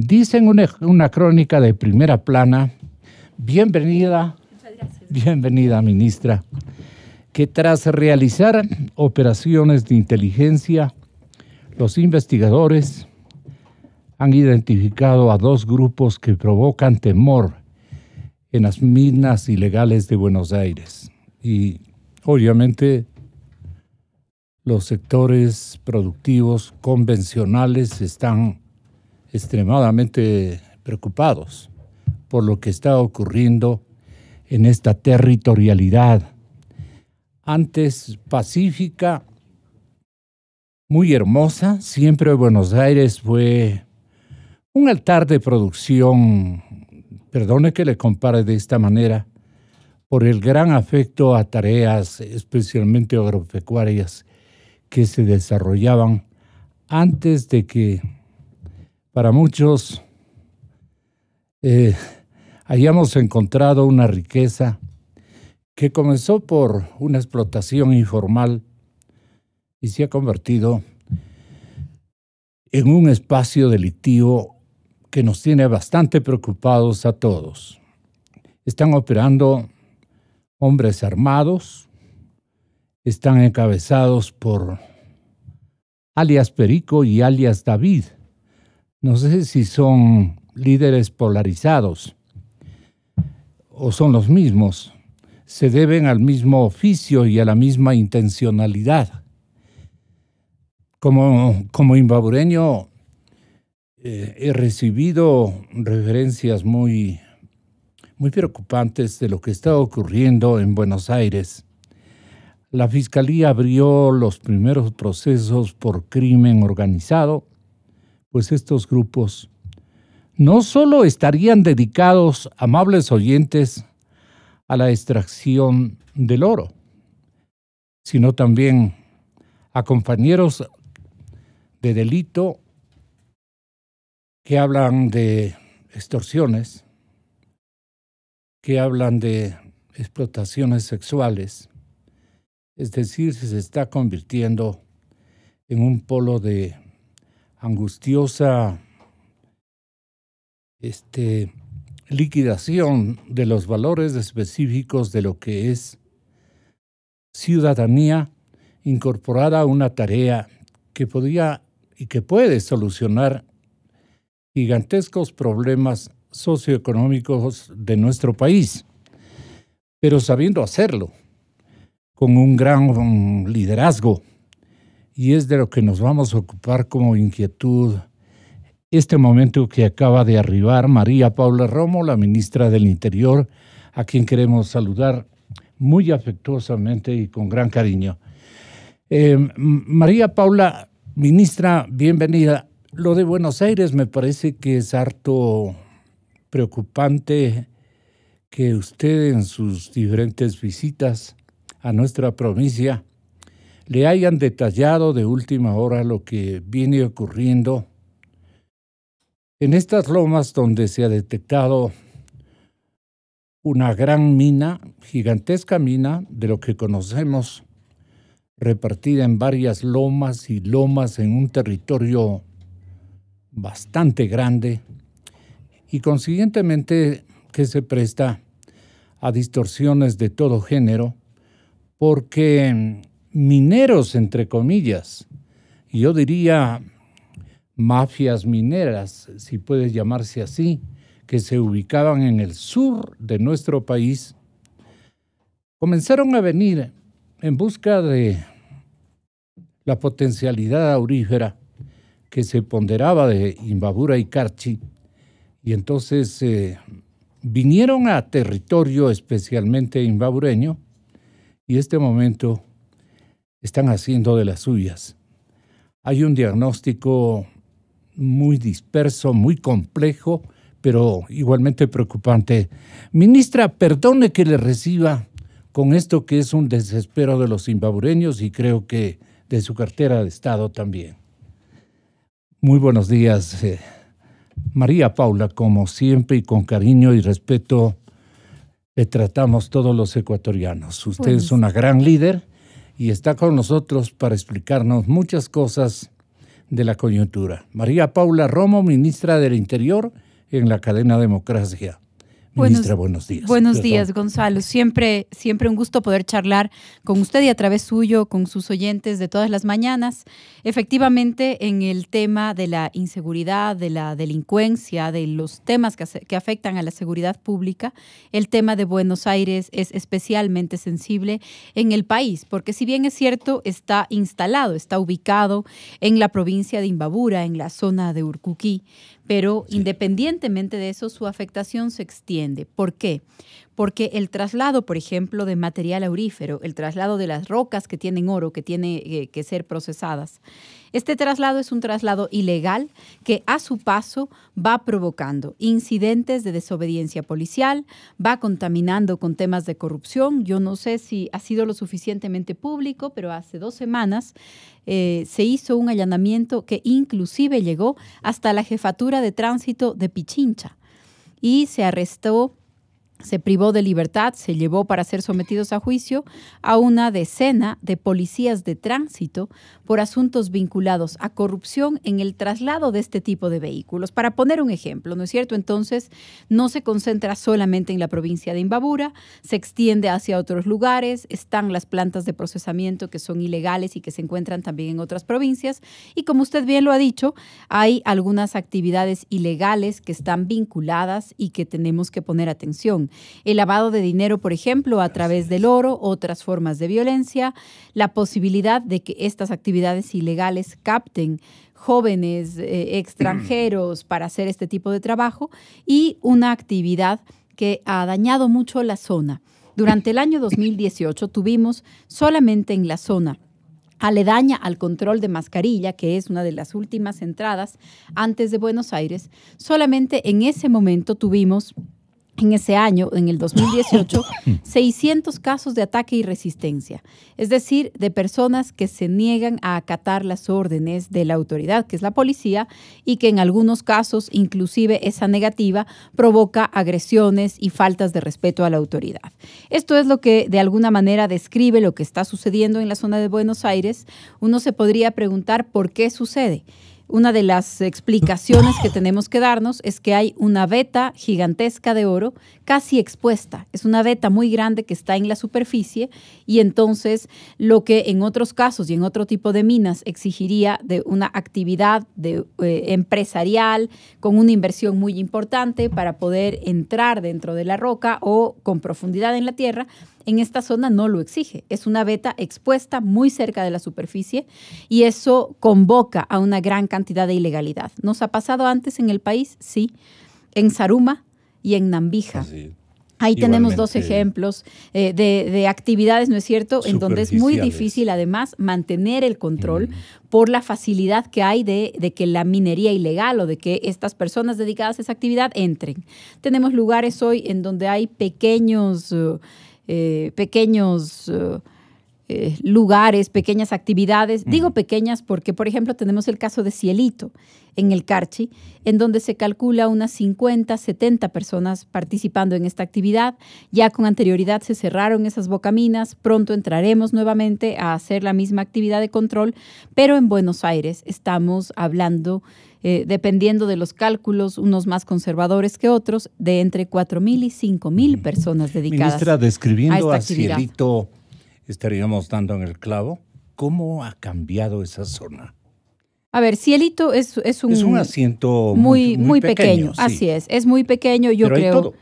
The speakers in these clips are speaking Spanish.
Dicen una crónica de primera plana, bienvenida, bienvenida ministra, que tras realizar operaciones de inteligencia, los investigadores han identificado a dos grupos que provocan temor en las minas ilegales de Buenos Aires. Y obviamente los sectores productivos convencionales están extremadamente preocupados por lo que está ocurriendo en esta territorialidad antes pacífica, muy hermosa. Siempre Buenos Aires fue un altar de producción, perdone que le compare de esta manera, por el gran afecto a tareas especialmente agropecuarias que se desarrollaban antes de que para muchos hayamos encontrado una riqueza que comenzó por una explotación informal y se ha convertido en un espacio delictivo que nos tiene bastante preocupados a todos. Están operando hombres armados, están encabezados por alias Perico y alias David. No sé si son líderes polarizados o son los mismos. Se deben al mismo oficio y a la misma intencionalidad. Como imbabureño he recibido referencias muy preocupantes de lo que está ocurriendo en Buenos Aires. La Fiscalía abrió los primeros procesos por crimen organizado, pues estos grupos no solo estarían dedicados, amables oyentes, a la extracción del oro, sino también a compañeros de delito que hablan de extorsiones, que hablan de explotaciones sexuales. Es decir, se está convirtiendo en un polo de angustiosa liquidación de los valores específicos de lo que es ciudadanía incorporada a una tarea que podía y que puede solucionar gigantescos problemas socioeconómicos de nuestro país, pero sabiendo hacerlo con un gran liderazgo. Y es de lo que nos vamos a ocupar como inquietud este momento que acaba de arribar María Paula Romo, la ministra del Interior, a quien queremos saludar muy afectuosamente y con gran cariño. María Paula, ministra, bienvenida. Lo de Buenos Aires me parece que es harto preocupante que usted en sus diferentes visitas a nuestra provincia le hayan detallado de última hora lo que viene ocurriendo en estas lomas donde se ha detectado una gran mina, gigantesca mina, de lo que conocemos, repartida en varias lomas y lomas en un territorio bastante grande y consiguientemente que se presta a distorsiones de todo género, porque mineros, entre comillas, yo diría mafias mineras, si puede llamarse así, que se ubicaban en el sur de nuestro país, comenzaron a venir en busca de la potencialidad aurífera que se ponderaba de Imbabura y Carchi, y entonces vinieron a territorio especialmente imbabureño, y este momento están haciendo de las suyas. Hay un diagnóstico muy disperso, muy complejo, pero igualmente preocupante. Ministra, perdone que le reciba con esto que es un desespero de los imbabureños y creo que de su cartera de Estado también. Muy buenos días, María Paula, como siempre y con cariño y respeto le tratamos todos los ecuatorianos. Usted es una gran líder y está con nosotros para explicarnos muchas cosas de la coyuntura. María Paula Romo, ministra del Interior en la cadena Democracia. Ministra, buenos días. Buenos días, Gonzalo. Siempre un gusto poder charlar con usted y a través suyo, con sus oyentes de todas las mañanas. Efectivamente, en el tema de la inseguridad, de la delincuencia, de los temas que afectan a la seguridad pública, el tema de Buenos Aires es especialmente sensible en el país, porque si bien es cierto, está instalado, está ubicado en la provincia de Imbabura, en la zona de Urcuquí, pero independientemente de eso, su afectación se extiende. ¿Por qué? Porque el traslado, por ejemplo, de material aurífero, el traslado de las rocas que tienen oro, que tiene que ser procesadas, este traslado es un traslado ilegal que a su paso va provocando incidentes de desobediencia policial, va contaminando con temas de corrupción. Yo no sé si ha sido lo suficientemente público, pero hace 2 semanas se hizo un allanamiento que inclusive llegó hasta la jefatura de tránsito de Pichincha y se arrestó, se privó de libertad, se llevó para ser sometidos a juicio a una decena de policías de tránsito por asuntos vinculados a corrupción en el traslado de este tipo de vehículos. Para poner un ejemplo, ¿no es cierto? Entonces, no se concentra solamente en la provincia de Imbabura, se extiende hacia otros lugares, están las plantas de procesamiento que son ilegales y que se encuentran también en otras provincias. Y como usted bien lo ha dicho, hay algunas actividades ilegales que están vinculadas y que tenemos que poner atención. El lavado de dinero, por ejemplo, a través del oro, otras formas de violencia, la posibilidad de que estas actividades ilegales capten jóvenes extranjeros para hacer este tipo de trabajo y una actividad que ha dañado mucho la zona. Durante el año 2018 tuvimos solamente en la zona aledaña al control de mascarilla, que es una de las últimas entradas antes de Buenos Aires, solamente en ese momento tuvimos, en ese año, en el 2018, 600 casos de ataque y resistencia, es decir, de personas que se niegan a acatar las órdenes de la autoridad, que es la policía, y que en algunos casos, inclusive esa negativa, provoca agresiones y faltas de respeto a la autoridad. Esto es lo que de alguna manera describe lo que está sucediendo en la zona de Buenos Aires. Uno se podría preguntar por qué sucede. Una de las explicaciones que tenemos que darnos es que hay una veta gigantesca de oro casi expuesta. Es una veta muy grande que está en la superficie y entonces lo que en otros casos y en otro tipo de minas exigiría de una actividad empresarial con una inversión muy importante para poder entrar dentro de la roca o con profundidad en la tierra, en esta zona no lo exige. Es una veta expuesta muy cerca de la superficie y eso convoca a una gran cantidad de ilegalidad. ¿Nos ha pasado antes en el país? Sí. En Zaruma y en Nambija. Sí. Ahí tenemos 2 ejemplos de actividades, ¿no es cierto?, en donde es muy difícil además mantener el control por la facilidad que hay de que la minería ilegal o de que estas personas dedicadas a esa actividad entren. Tenemos lugares hoy en donde hay pequeños lugares, pequeñas actividades. Digo pequeñas porque, por ejemplo, tenemos el caso de Cielito en el Carchi, en donde se calcula unas 50, 70 personas participando en esta actividad. Ya con anterioridad se cerraron esas bocaminas, pronto entraremos nuevamente a hacer la misma actividad de control, pero en Buenos Aires estamos hablando, dependiendo de los cálculos, unos más conservadores que otros, de entre 4.000 y 5.000 personas dedicadas. Ministra, describiendo a esta actividad. Cielito, estaríamos dando en el clavo. ¿Cómo ha cambiado esa zona? A ver, Cielito es un asiento muy pequeño. Sí. Así es muy pequeño, yo creo. Hay todo.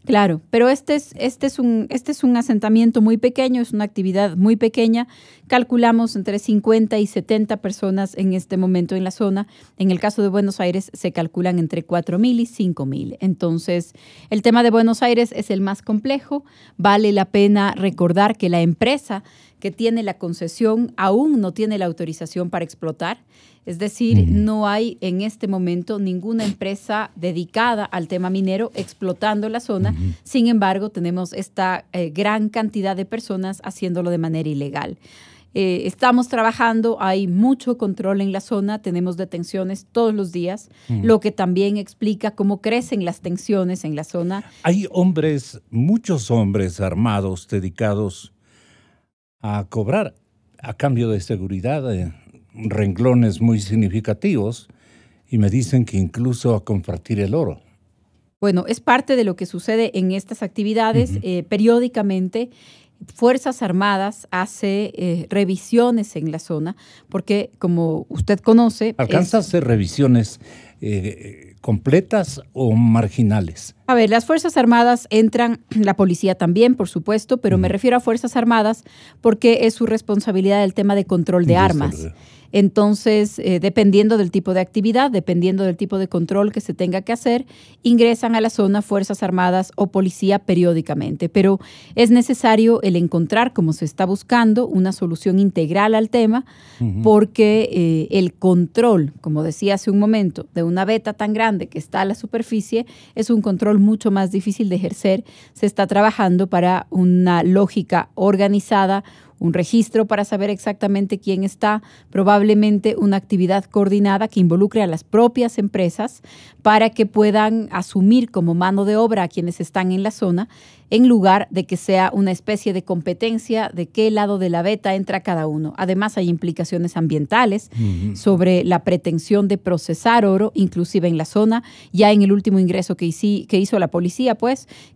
Claro, pero este es un asentamiento muy pequeño, es una actividad muy pequeña. Calculamos entre 50 y 70 personas en este momento en la zona. En el caso de Buenos Aires se calculan entre 4.000 y 5.000. Entonces, el tema de Buenos Aires es el más complejo. Vale la pena recordar que la empresa que tiene la concesión aún no tiene la autorización para explotar. Es decir, no hay en este momento ninguna empresa dedicada al tema minero explotando la zona. Sin embargo, tenemos esta gran cantidad de personas haciéndolo de manera ilegal. Estamos trabajando, hay mucho control en la zona, tenemos detenciones todos los días, lo que también explica cómo crecen las tensiones en la zona. Hay muchos hombres armados dedicados a cobrar a cambio de seguridad renglones muy significativos y me dicen que incluso a compartir el oro. Bueno, es parte de lo que sucede en estas actividades. Periódicamente, Fuerzas Armadas hace revisiones en la zona, porque como usted conoce... ¿Alcanza a hacer revisiones completas o marginales? A ver, las Fuerzas Armadas entran, la policía también, por supuesto, pero me refiero a Fuerzas Armadas porque es su responsabilidad el tema de control de armas. Entonces, dependiendo del tipo de actividad, dependiendo del tipo de control que se tenga que hacer, ingresan a la zona Fuerzas Armadas o policía periódicamente. Pero es necesario el encontrar, como se está buscando, una solución integral al tema, porque el control, como decía hace un momento, de una veta tan grande que está a la superficie, es un control mucho más difícil de ejercer. Se está trabajando para una lógica organizada, un registro para saber exactamente quién está, probablemente una actividad coordinada que involucre a las propias empresas para que puedan asumir como mano de obra a quienes están en la zona, en lugar de que sea una especie de competencia de qué lado de la veta entra cada uno. Además, hay implicaciones ambientales sobre la pretensión de procesar oro, inclusive en la zona. Ya en el último ingreso que hizo la policía,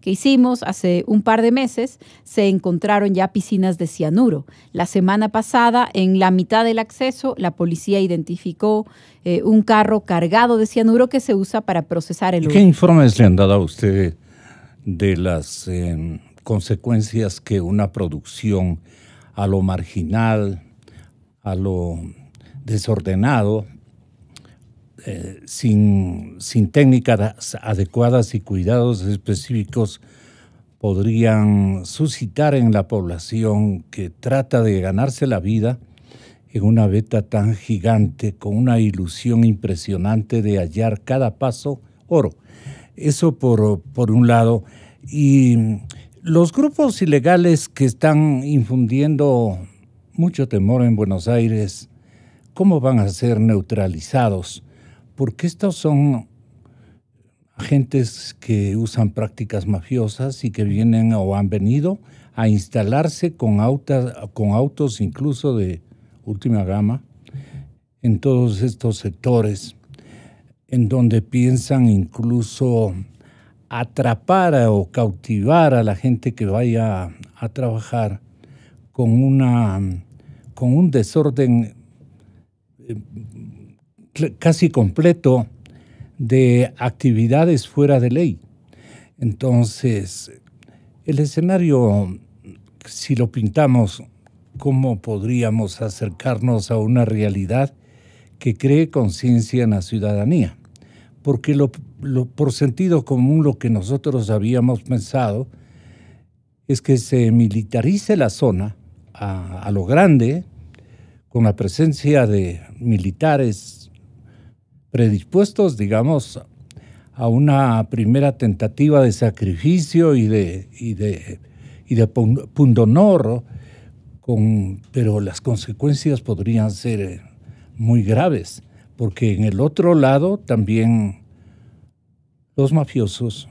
que hicimos hace un par de meses, se encontraron ya piscinas de cianuro. La semana pasada, en la mitad del acceso, la policía identificó un carro cargado de cianuro que se usa para procesar el oro. ¿Qué informes le han dado a usted de las consecuencias que una producción a lo marginal, a lo desordenado, sin técnicas adecuadas y cuidados específicos podrían suscitar en la población que trata de ganarse la vida en una veta tan gigante, con una ilusión impresionante de hallar cada paso oro? Eso por un lado. Y los grupos ilegales que están infundiendo mucho temor en Buenos Aires, ¿cómo van a ser neutralizados? Porque estos son agentes que usan prácticas mafiosas y que vienen o han venido a instalarse con autos incluso de última gama en todos estos sectores, en donde piensan incluso atrapar o cautivar a la gente que vaya a trabajar con un desorden casi completo de actividades fuera de ley. Entonces, el escenario, si lo pintamos, ¿cómo podríamos acercarnos a una realidad que cree conciencia en la ciudadanía? Porque por sentido común lo que nosotros habíamos pensado es que se militarice la zona a lo grande, con la presencia de militares predispuestos, digamos, a una primera tentativa de sacrificio y de pundonor, pero las consecuencias podrían ser muy graves, porque en el otro lado también los mafiosos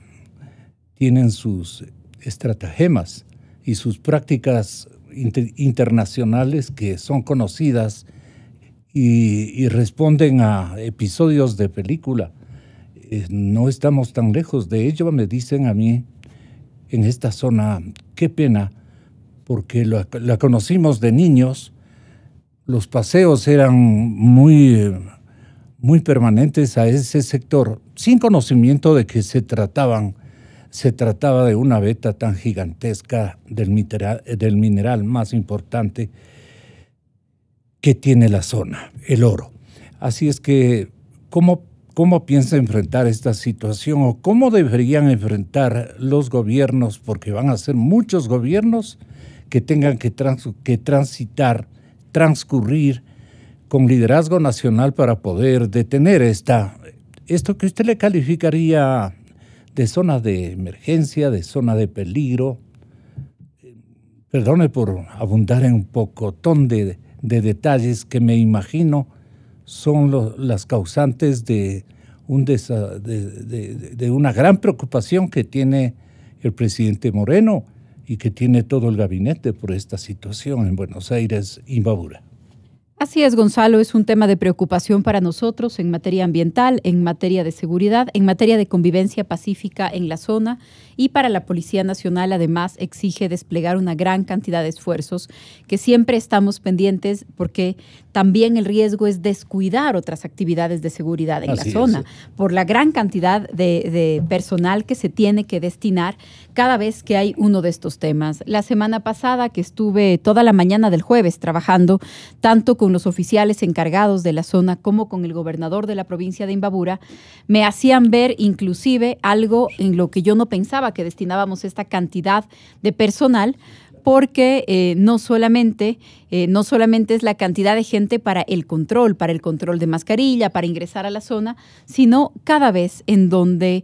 tienen sus estratagemas y sus prácticas internacionales que son conocidas y responden a episodios de película. No estamos tan lejos de ello, me dicen a mí, en esta zona. Qué pena, porque la conocimos de niños, los paseos eran muy permanentes a ese sector, sin conocimiento de que se trataba de una veta tan gigantesca del mineral más importante que tiene la zona, el oro. Así es que, ¿cómo piensa enfrentar esta situación o cómo deberían enfrentar los gobiernos? Porque van a ser muchos gobiernos que tengan que transcurrir con liderazgo nacional para poder detener esto que usted le calificaría de zona de emergencia, de zona de peligro. Perdone por abundar en un pocotón de detalles que me imagino son las causantes de una gran preocupación que tiene el presidente Moreno y que tiene todo el gabinete por esta situación en Buenos Aires, Imbabura. Así es, Gonzalo, es un tema de preocupación para nosotros en materia ambiental, en materia de seguridad, en materia de convivencia pacífica en la zona, y para la Policía Nacional además exige desplegar una gran cantidad de esfuerzos que siempre estamos pendientes, porque también el riesgo es descuidar otras actividades de seguridad en la zona por la gran cantidad de personal que se tiene que destinar cada vez que hay uno de estos temas. La semana pasada, que estuve toda la mañana del jueves trabajando tanto con los oficiales encargados de la zona como con el gobernador de la provincia de Imbabura, me hacían ver inclusive algo en lo que yo no pensaba, que destinábamos esta cantidad de personal, porque no solamente es la cantidad de gente para el control de mascarilla, para ingresar a la zona, sino cada vez en donde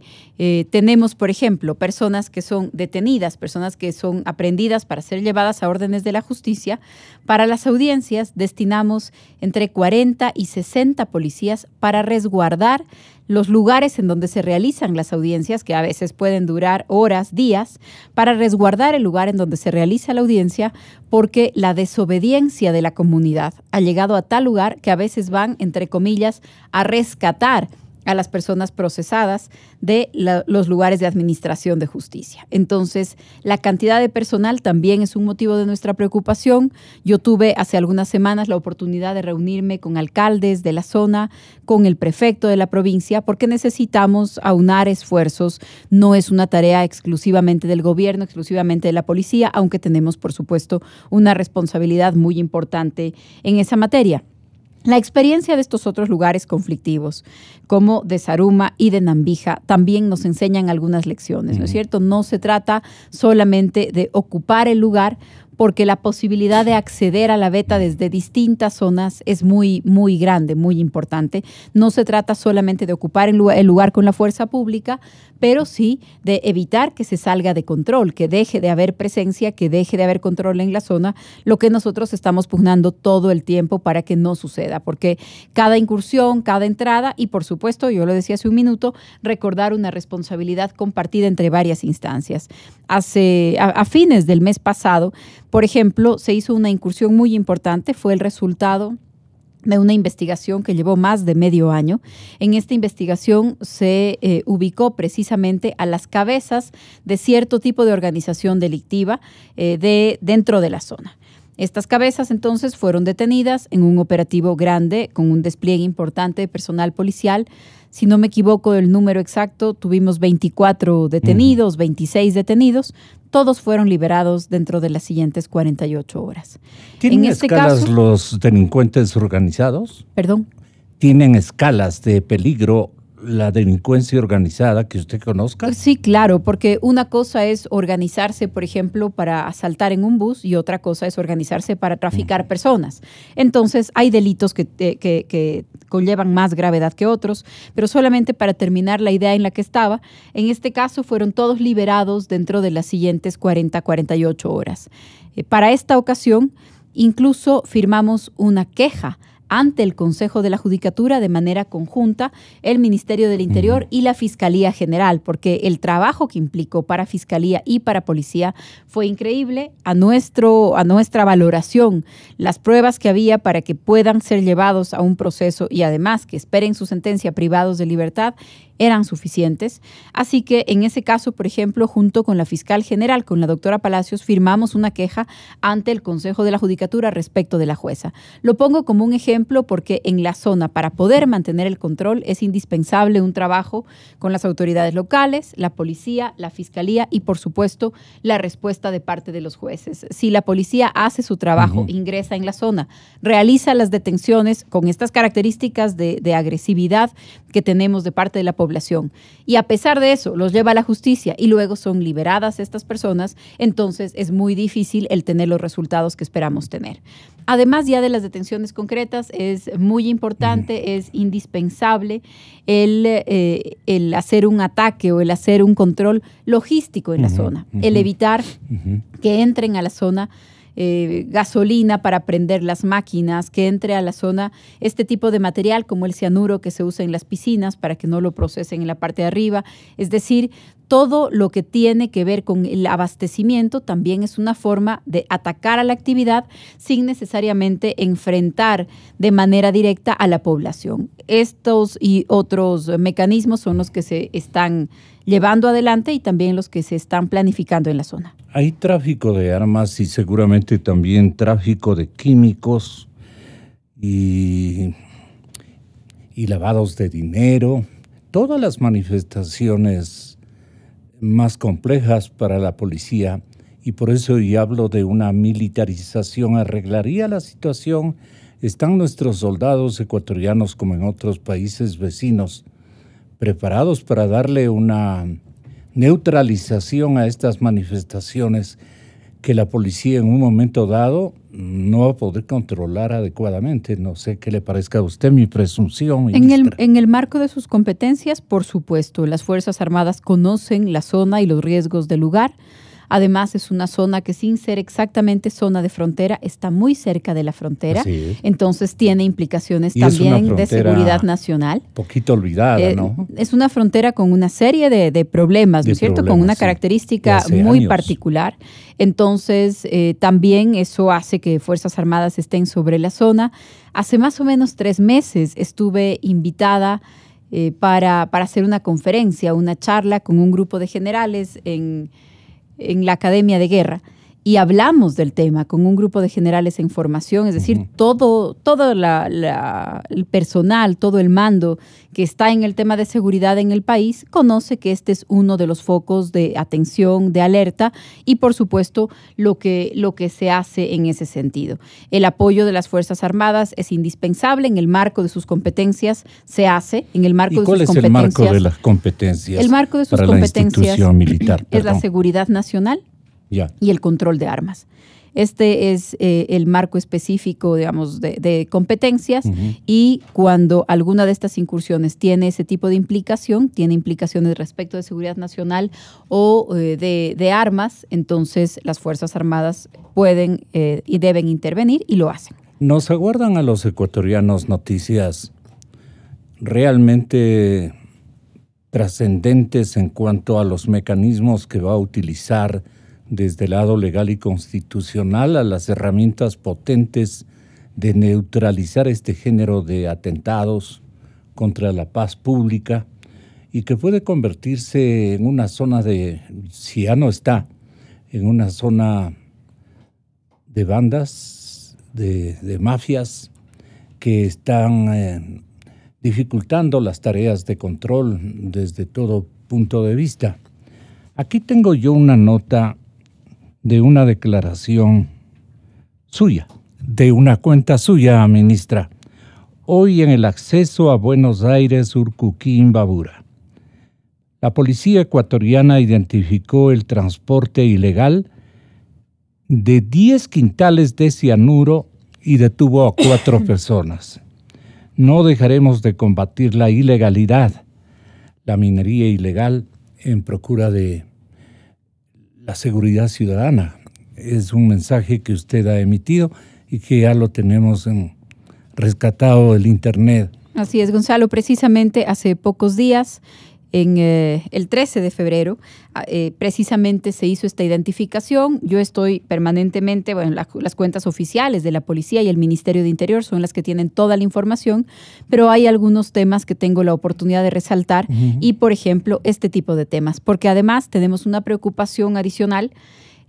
tenemos, por ejemplo, personas que son detenidas, personas que son aprehendidas para ser llevadas a órdenes de la justicia. Para las audiencias destinamos entre 40 y 60 policías para resguardar los lugares en donde se realizan las audiencias, que a veces pueden durar horas, días, para resguardar el lugar en donde se realiza la audiencia, porque la desobediencia de la comunidad ha llegado a tal lugar que a veces van, entre comillas, a rescatar a las personas procesadas de los lugares de administración de justicia. Entonces, la cantidad de personal también es un motivo de nuestra preocupación. Yo tuve hace algunas semanas la oportunidad de reunirme con alcaldes de la zona, con el prefecto de la provincia, porque necesitamos aunar esfuerzos. No es una tarea exclusivamente del gobierno, exclusivamente de la policía, aunque tenemos, por supuesto, una responsabilidad muy importante en esa materia. La experiencia de estos otros lugares conflictivos, como de Zaruma y de Nambija, también nos enseñan algunas lecciones, ¿no es cierto? No se trata solamente de ocupar el lugar, porque la posibilidad de acceder a la veta desde distintas zonas es muy, muy grande, muy importante. No se trata solamente de ocupar el lugar con la fuerza pública, pero sí de evitar que se salga de control, que deje de haber presencia, que deje de haber control en la zona, lo que nosotros estamos pugnando todo el tiempo para que no suceda, porque cada incursión, cada entrada, y por supuesto, yo lo decía hace un minuto, recordar una responsabilidad compartida entre varias instancias. A fines del mes pasado, por ejemplo, se hizo una incursión muy importante, fue el resultado de una investigación que llevó más de medio año. En esta investigación se ubicó precisamente a las cabezas de cierto tipo de organización delictiva dentro de la zona. Estas cabezas entonces fueron detenidas en un operativo grande con un despliegue importante de personal policial. Si no me equivoco el número exacto, tuvimos 24 detenidos, 26 detenidos. Todos fueron liberados dentro de las siguientes 48 horas. ¿Tienen escalas los delincuentes organizados? ¿Perdón? ¿Tienen escalas de peligro la delincuencia organizada que usted conozca? Sí, claro, porque una cosa es organizarse, por ejemplo, para asaltar en un bus, y otra cosa es organizarse para traficar personas. Entonces, hay delitos que conllevan más gravedad que otros, pero solamente para terminar la idea en la que estaba, en este caso fueron todos liberados dentro de las siguientes 48 horas. Para esta ocasión, incluso firmamos una queja ante el Consejo de la Judicatura de manera conjunta, el Ministerio del Interior y la Fiscalía General, porque el trabajo que implicó para Fiscalía y para Policía fue increíble. A nuestra valoración, las pruebas que había para que puedan ser llevados a un proceso y además que esperen su sentencia privados de libertad eran suficientes. Así que en ese caso, por ejemplo, junto con la fiscal general, con la doctora Palacios, firmamos una queja ante el Consejo de la Judicatura respecto de la jueza. Lo pongo como un ejemplo porque en la zona, para poder mantener el control, es indispensable un trabajo con las autoridades locales, la policía, la fiscalía y, por supuesto, la respuesta de parte de los jueces. Si la policía hace su trabajo, ingresa en la zona, realiza las detenciones con estas características de agresividad que tenemos de parte de la población, y a pesar de eso los lleva a la justicia y luego son liberadas estas personas, entonces es muy difícil el tener los resultados que esperamos tener. Además ya de las detenciones concretas, es muy importante, es indispensable el hacer un ataque o el hacer un control logístico en la zona, el evitar que entren a la zona gasolina para prender las máquinas, que entre a la zona este tipo de material como el cianuro que se usa en las piscinas para que no lo procesen en la parte de arriba. Es decir, todo lo que tiene que ver con el abastecimiento también es una forma de atacar a la actividad sin necesariamente enfrentar de manera directa a la población. Estos y otros mecanismos son los que se están llevando adelante y también los que se están planificando en la zona. Hay tráfico de armas y seguramente también tráfico de químicos y lavados de dinero. Todas las manifestaciones más complejas para la policía, y por eso yo hablo de una militarización. ¿Arreglaría la situación? ¿Están nuestros soldados ecuatorianos, como en otros países vecinos, preparados para darle una neutralización a estas manifestaciones que la policía en un momento dado no va a poder controlar adecuadamente? No sé qué le parezca a usted, mi presunción, ministra. En el marco de sus competencias, por supuesto, las Fuerzas Armadas conocen la zona y los riesgos del lugar. Además, es una zona que, sin ser exactamente zona de frontera, está muy cerca de la frontera. Entonces tiene implicaciones también de seguridad nacional. Poquito olvidada, ¿no? Es una frontera con una serie de problemas, ¿no es cierto? Con una característica muy particular. Entonces, también eso hace que Fuerzas Armadas estén sobre la zona. Hace más o menos 3 meses estuve invitada para hacer una conferencia, una charla con un grupo de generales en la Academia de Guerra, y hablamos del tema con un grupo de generales en formación, es decir, todo el personal, todo el mando que está en el tema de seguridad en el país conoce que este es uno de los focos de atención, de alerta, y por supuesto lo que se hace en ese sentido. El apoyo de las Fuerzas Armadas es indispensable en el marco de sus competencias, se hace en el marco de sus competencias. ¿Y cuál es el marco de las competencias? El marco de sus competencias la institución militar, es la seguridad nacional y el control de armas. Este es el marco específico, digamos, de competencias, y cuando alguna de estas incursiones tiene ese tipo de implicación, tiene implicaciones respecto de seguridad nacional o de armas, entonces las Fuerzas Armadas pueden y deben intervenir y lo hacen. Nos aguardan a los ecuatorianos noticias realmente trascendentes en cuanto a los mecanismos que va a utilizar desde el lado legal y constitucional, a las herramientas potentes de neutralizar este género de atentados contra la paz pública, y que puede convertirse en una zona si ya no está, en una zona de bandas, de mafias que están dificultando las tareas de control desde todo punto de vista. Aquí tengo yo una nota de una declaración suya, de una cuenta suya, ministra. Hoy en el acceso a Buenos Aires, Urcuquí, Imbabura, la policía ecuatoriana identificó el transporte ilegal de 10 quintales de cianuro y detuvo a 4 personas. No dejaremos de combatir la ilegalidad, la minería ilegal, en procura de la seguridad ciudadana. Es un mensaje que usted ha emitido y que ya lo tenemos rescatado del Internet. Así es, Gonzalo. Precisamente hace pocos días, en el 13 de febrero, precisamente se hizo esta identificación. Yo estoy permanentemente, las cuentas oficiales de la policía y el Ministerio de Interior son las que tienen toda la información, pero hay algunos temas que tengo la oportunidad de resaltar y, por ejemplo, este tipo de temas, porque además tenemos una preocupación adicional,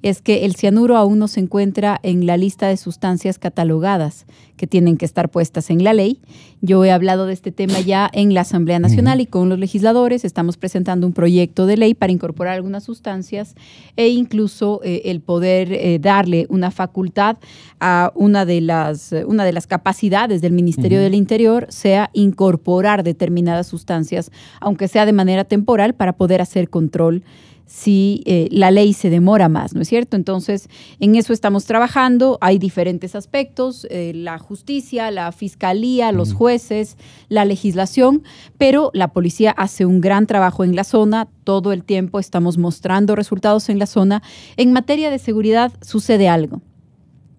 es que el cianuro aún no se encuentra en la lista de sustancias catalogadas que tienen que estar puestas en la ley. Yo he hablado de este tema ya en la Asamblea Nacional y con los legisladores. Estamos presentando un proyecto de ley para incorporar algunas sustancias e incluso el poder darle una facultad a una de las capacidades del Ministerio del Interior, sea incorporar determinadas sustancias, aunque sea de manera temporal, para poder hacer control si la ley se demora más, ¿no es cierto? Entonces, en eso estamos trabajando. Hay diferentes aspectos, la justicia, la fiscalía, los jueces, la legislación, pero la policía hace un gran trabajo en la zona. Todo el tiempo estamos mostrando resultados en la zona. En materia de seguridad sucede algo.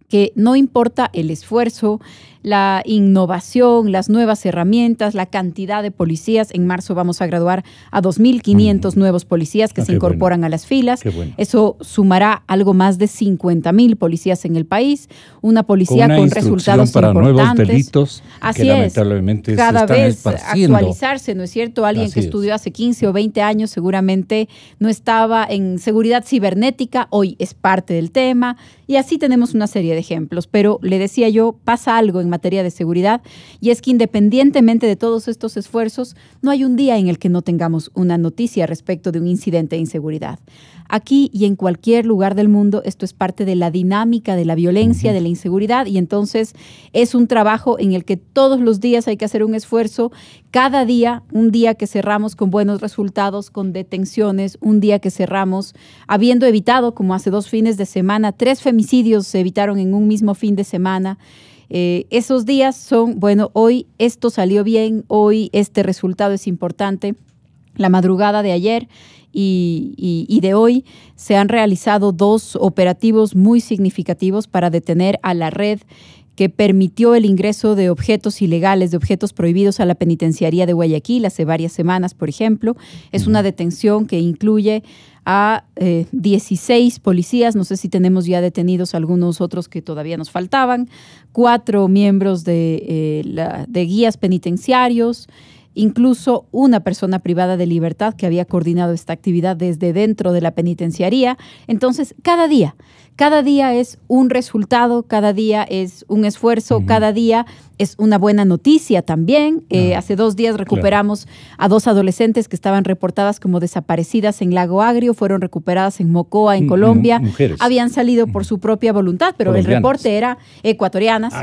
que no importa el esfuerzo, la innovación, las nuevas herramientas, la cantidad de policías. En marzo vamos a graduar a 2.500 nuevos policías que se incorporan a las filas. Bueno. Eso sumará algo más de 50,000 policías en el país. Una policía con resultados para importantes. Nuevos delitos. Así que es. Lamentablemente cada se están vez esparciendo. Actualizarse, ¿no es cierto? Alguien Así que estudió hace 15 o 20 años seguramente no estaba en seguridad cibernética, hoy es parte del tema. Y así tenemos una serie de ejemplos. Pero le decía yo, pasa algo en materia de seguridad, y es que independientemente de todos estos esfuerzos, no hay un día en el que no tengamos una noticia respecto de un incidente de inseguridad. Aquí y en cualquier lugar del mundo, esto es parte de la dinámica de la violencia, de la inseguridad, y entonces es un trabajo en el que todos los días hay que hacer un esfuerzo. Cada día, un día que cerramos con buenos resultados, con detenciones, un día que cerramos habiendo evitado, como hace 2 fines de semana, 3 femicidios se evitaron en un mismo fin de semana. Esos días son, bueno, hoy esto salió bien, hoy este resultado es importante. La madrugada de ayer y de hoy se han realizado 2 operativos muy significativos para detener a la red que permitió el ingreso de objetos ilegales, de objetos prohibidos a la penitenciaría de Guayaquil hace varias semanas, por ejemplo. Es una detención que incluye a 16 policías, no sé si tenemos ya detenidos algunos otros que todavía nos faltaban, 4 miembros de guías penitenciarios, incluso una persona privada de libertad que había coordinado esta actividad desde dentro de la penitenciaría. Entonces, cada día es un resultado, cada día es un esfuerzo, cada día es una buena noticia también. Hace 2 días recuperamos a 2 adolescentes que estaban reportadas como desaparecidas en Lago Agrio, fueron recuperadas en Mocoa, en Colombia. Mujeres. Habían salido por su propia voluntad, pero el reporte era ecuatorianas.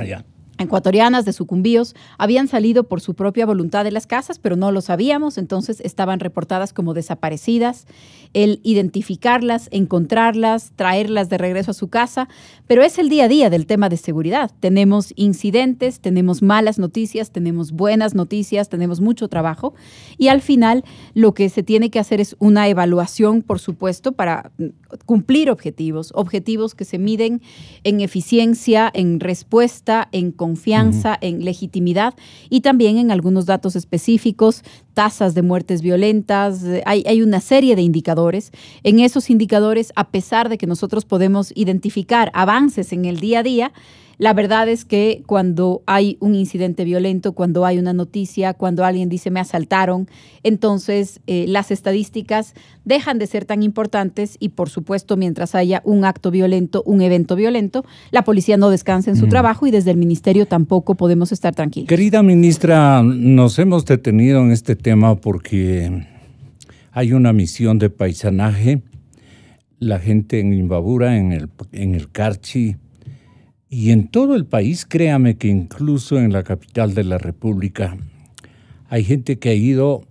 Ecuatorianas de Sucumbíos, habían salido por su propia voluntad de las casas, pero no lo sabíamos, entonces estaban reportadas como desaparecidas. El identificarlas, encontrarlas, traerlas de regreso a su casa, pero es el día a día del tema de seguridad. Tenemos incidentes, tenemos malas noticias, tenemos buenas noticias, tenemos mucho trabajo, y al final lo que se tiene que hacer es una evaluación, por supuesto, para cumplir objetivos que se miden en eficiencia, en respuesta, en confianza, en legitimidad, y también en algunos datos específicos, tasas de muertes violentas. Hay una serie de indicadores. En esos indicadores, a pesar de que nosotros podemos identificar avances en el día a día, la verdad es que cuando hay un incidente violento, cuando hay una noticia, cuando alguien dice me asaltaron, entonces las estadísticas dejan de ser tan importantes y, por supuesto, mientras haya un acto violento, un evento violento, la policía no descansa en su trabajo y desde el ministerio tampoco podemos estar tranquilos. Querida ministra, nos hemos detenido en este tema porque hay una misión de paisanaje. La gente en Imbabura, en el Carchi, y en todo el país, créame que incluso en la capital de la República, hay gente que ha ido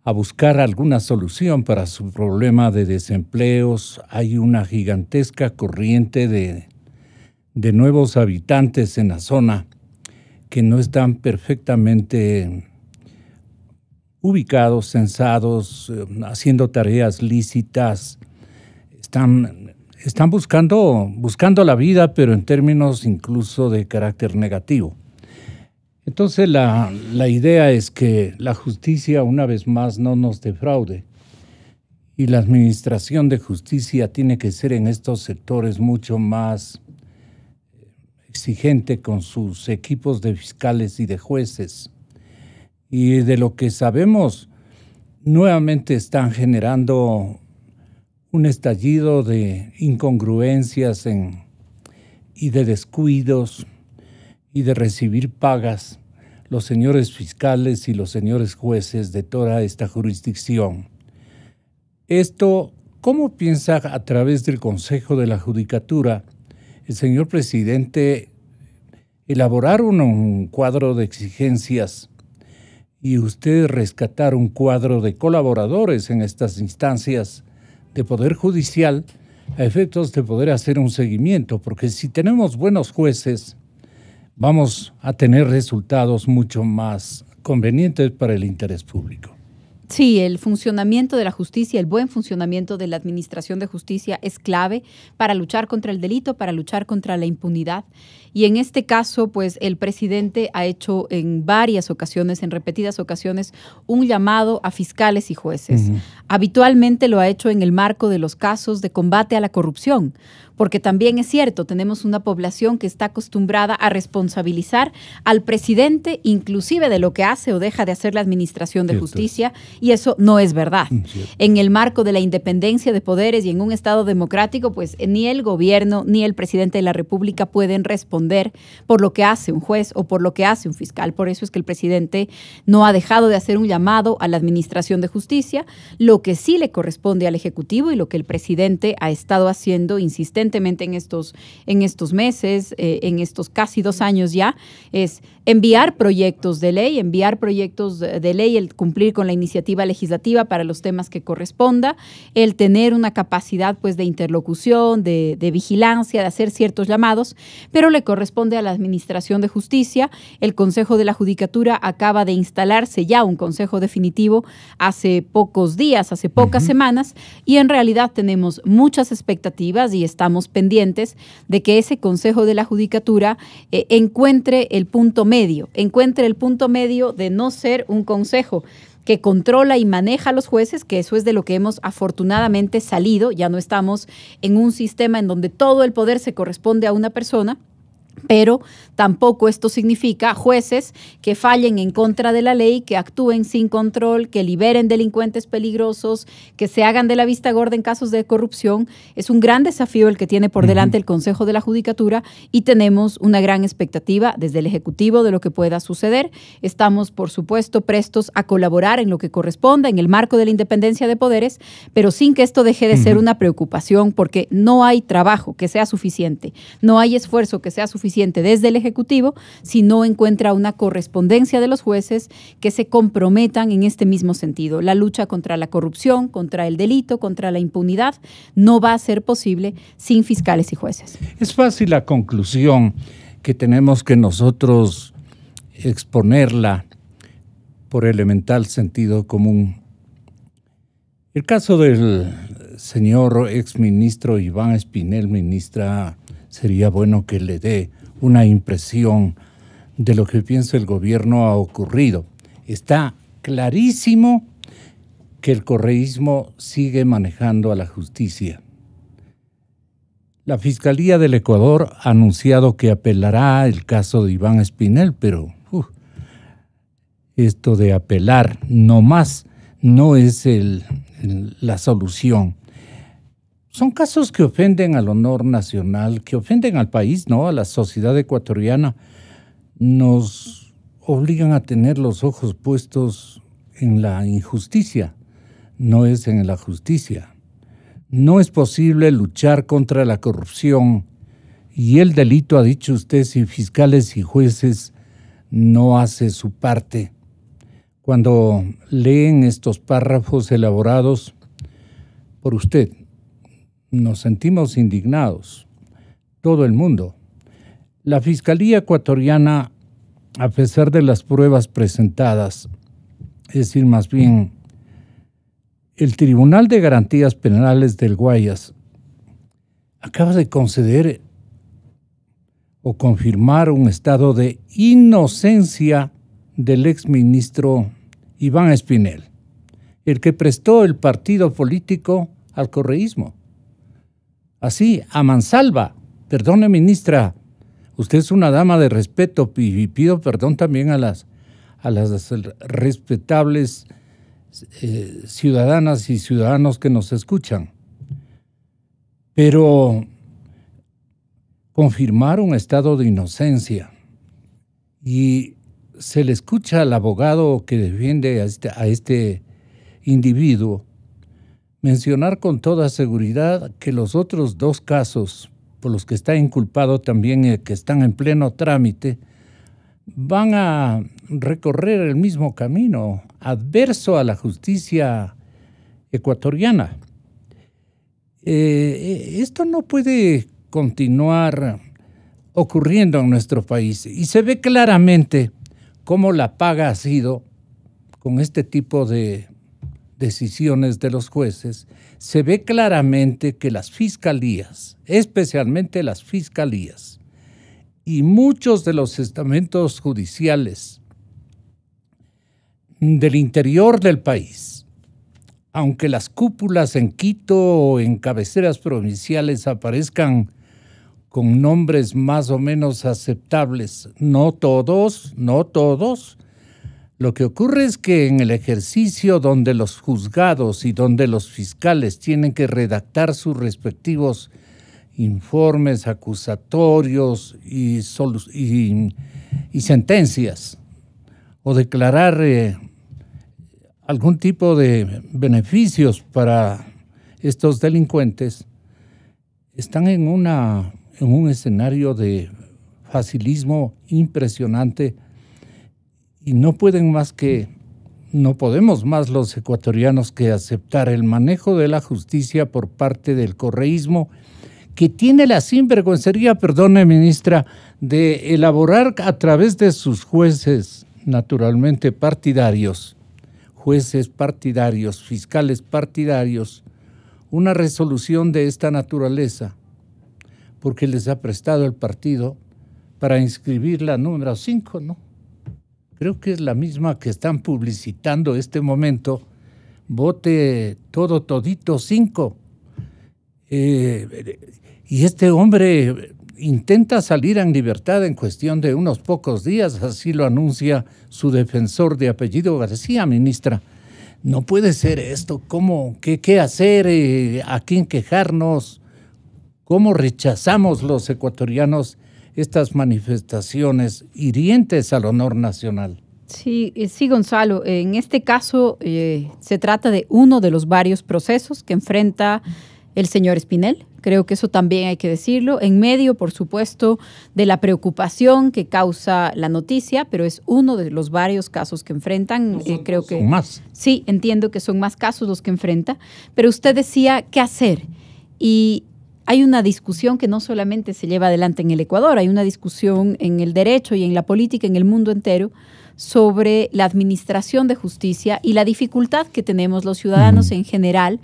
a buscar alguna solución para su problema de desempleos. Hay una gigantesca corriente de nuevos habitantes en la zona que no están perfectamente ubicados, censados, haciendo tareas lícitas. Están buscando la vida, pero en términos incluso de carácter negativo. Entonces la idea es que la justicia una vez más no nos defraude, y la administración de justicia tiene que ser en estos sectores mucho más exigente con sus equipos de fiscales y de jueces. Y de lo que sabemos, nuevamente están generando un estallido de incongruencias y de descuidos y de recibir pagas los señores fiscales y los señores jueces de toda esta jurisdicción. Esto, ¿cómo piensa a través del Consejo de la Judicatura el señor presidente elaborar un cuadro de exigencias y usted rescatar un cuadro de colaboradores en estas instancias de Poder Judicial a efectos de poder hacer un seguimiento? Porque si tenemos buenos jueces, vamos a tener resultados mucho más convenientes para el interés público. Sí, el funcionamiento de la justicia, el buen funcionamiento de la administración de justicia es clave para luchar contra el delito, para luchar contra la impunidad. Y en este caso, pues el presidente ha hecho en varias ocasiones, en repetidas ocasiones, un llamado a fiscales y jueces. Habitualmente lo ha hecho en el marco de los casos de combate a la corrupción, porque también es cierto, tenemos una población que está acostumbrada a responsabilizar al presidente, inclusive de lo que hace o deja de hacer la administración de justicia, y eso no es verdad. En el marco de la independencia de poderes y en un Estado democrático, pues ni el gobierno ni el presidente de la República pueden responder por lo que hace un juez o por lo que hace un fiscal. Por eso es que el presidente no ha dejado de hacer un llamado a la administración de justicia, lo que sí le corresponde al Ejecutivo y lo que el presidente ha estado haciendo insistentemente en estos meses, en estos casi 2 años ya, es enviar proyectos de ley, el cumplir con la iniciativa legislativa para los temas que corresponda, el tener una capacidad pues de interlocución, de vigilancia, de hacer ciertos llamados, pero le corresponde a la Administración de Justicia. El Consejo de la Judicatura acaba de instalarse ya un consejo definitivo hace pocos días, hace pocas semanas, y en realidad tenemos muchas expectativas y estamos pendientes de que ese Consejo de la Judicatura encuentre el punto medio de no ser un consejo que controla y maneja a los jueces, que eso es de lo que hemos afortunadamente salido. Ya no estamos en un sistema en donde todo el poder se corresponde a una persona, pero tampoco esto significa jueces que fallen en contra de la ley, que actúen sin control, que liberen delincuentes peligrosos, que se hagan de la vista gorda en casos de corrupción. Es un gran desafío el que tiene por delante el Consejo de la Judicatura y tenemos una gran expectativa desde el Ejecutivo de lo que pueda suceder. Estamos, por supuesto, prestos a colaborar en lo que corresponda, en el marco de la independencia de poderes, pero sin que esto deje de ser una preocupación, porque no hay trabajo que sea suficiente, no hay esfuerzo que sea suficiente desde el Ejecutivo si no encuentra una correspondencia de los jueces que se comprometan en este mismo sentido. La lucha contra la corrupción, contra el delito, contra la impunidad no va a ser posible sin fiscales y jueces. Es fácil la conclusión que tenemos que nosotros exponerla por elemental sentido común. El caso del señor exministro Iván Espinel, ministra, sería bueno que le dé una impresión de lo que piensa el gobierno ha ocurrido. Está clarísimo que el correísmo sigue manejando a la justicia. La Fiscalía del Ecuador ha anunciado que apelará el caso de Iván Espinel, pero esto de apelar nomás no es la solución. Son casos que ofenden al honor nacional, que ofenden al país, ¿no? A la sociedad ecuatoriana. Nos obligan a tener los ojos puestos en la injusticia, no es en la justicia. No es posible luchar contra la corrupción y el delito, ha dicho usted, si fiscales y jueces no hacen su parte. Cuando leen estos párrafos elaborados por usted, nos sentimos indignados, todo el mundo. La Fiscalía ecuatoriana, a pesar de las pruebas presentadas, es decir, más bien, el Tribunal de Garantías Penales del Guayas acaba de conceder o confirmar un estado de inocencia del exministro Iván Espinel, el que prestó el partido político al correísmo. Así, a mansalva. Perdone, ministra, usted es una dama de respeto y pido perdón también a las respetables ciudadanas y ciudadanos que nos escuchan. Pero confirmar un estado de inocencia y se le escucha al abogado que defiende a este individuo mencionar con toda seguridad que los otros 2 casos por los que está inculpado también, que están en pleno trámite, van a recorrer el mismo camino, adverso a la justicia ecuatoriana. Esto no puede continuar ocurriendo en nuestro país y se ve claramente cómo la paga ha sido con este tipo de decisiones de los jueces, se ve claramente que las fiscalías, especialmente las fiscalías, y muchos de los estamentos judiciales del interior del país, aunque las cúpulas en Quito o en cabeceras provinciales aparezcan con nombres más o menos aceptables, no todos, lo que ocurre es que en el ejercicio donde los juzgados y donde los fiscales tienen que redactar sus respectivos informes acusatorios y sentencias o declarar algún tipo de beneficios para estos delincuentes, están en un escenario de facilismo impresionante y no podemos más los ecuatorianos que aceptar el manejo de la justicia por parte del correísmo, que tiene la sinvergüencería, perdone ministra, de elaborar a través de sus jueces naturalmente partidarios, fiscales partidarios, una resolución de esta naturaleza, porque les ha prestado el partido para inscribir la número 5, ¿no? Creo que es la misma que están publicitando este momento, vote todito 5. Y este hombre intenta salir en libertad en cuestión de unos pocos días, así lo anuncia su defensor de apellido García, ministra. No puede ser esto. ¿Qué hacer? ¿A quién quejarnos? ¿Cómo rechazamos los ecuatorianos estas manifestaciones hirientes al honor nacional? Sí, Gonzalo. En este caso se trata de uno de los varios procesos que enfrenta el señor Espinel. Creo que eso también hay que decirlo, en medio, por supuesto, de la preocupación que causa la noticia, pero es uno de los varios casos que enfrentan. Creo que son más. Sí, entiendo que son más casos los que enfrenta, pero usted decía qué hacer. Y hay una discusión que no solamente se lleva adelante en el Ecuador, hay una discusión en el derecho y en la política en el mundo entero sobre la administración de justicia y la dificultad que tenemos los ciudadanos en general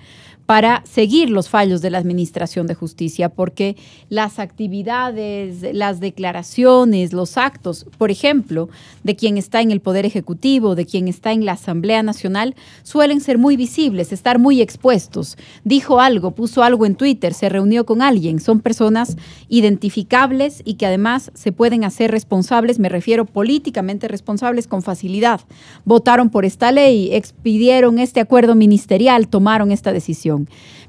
para seguir los fallos de la administración de justicia, porque las actividades, las declaraciones, los actos, por ejemplo, de quien está en el Poder Ejecutivo, de quien está en la Asamblea Nacional, suelen ser muy visibles, estar muy expuestos. Dijo algo, puso algo en Twitter, se reunió con alguien. Son personas identificables y que además se pueden hacer responsables, me refiero políticamente responsables con facilidad. Votaron por esta ley, expidieron este acuerdo ministerial, tomaron esta decisión.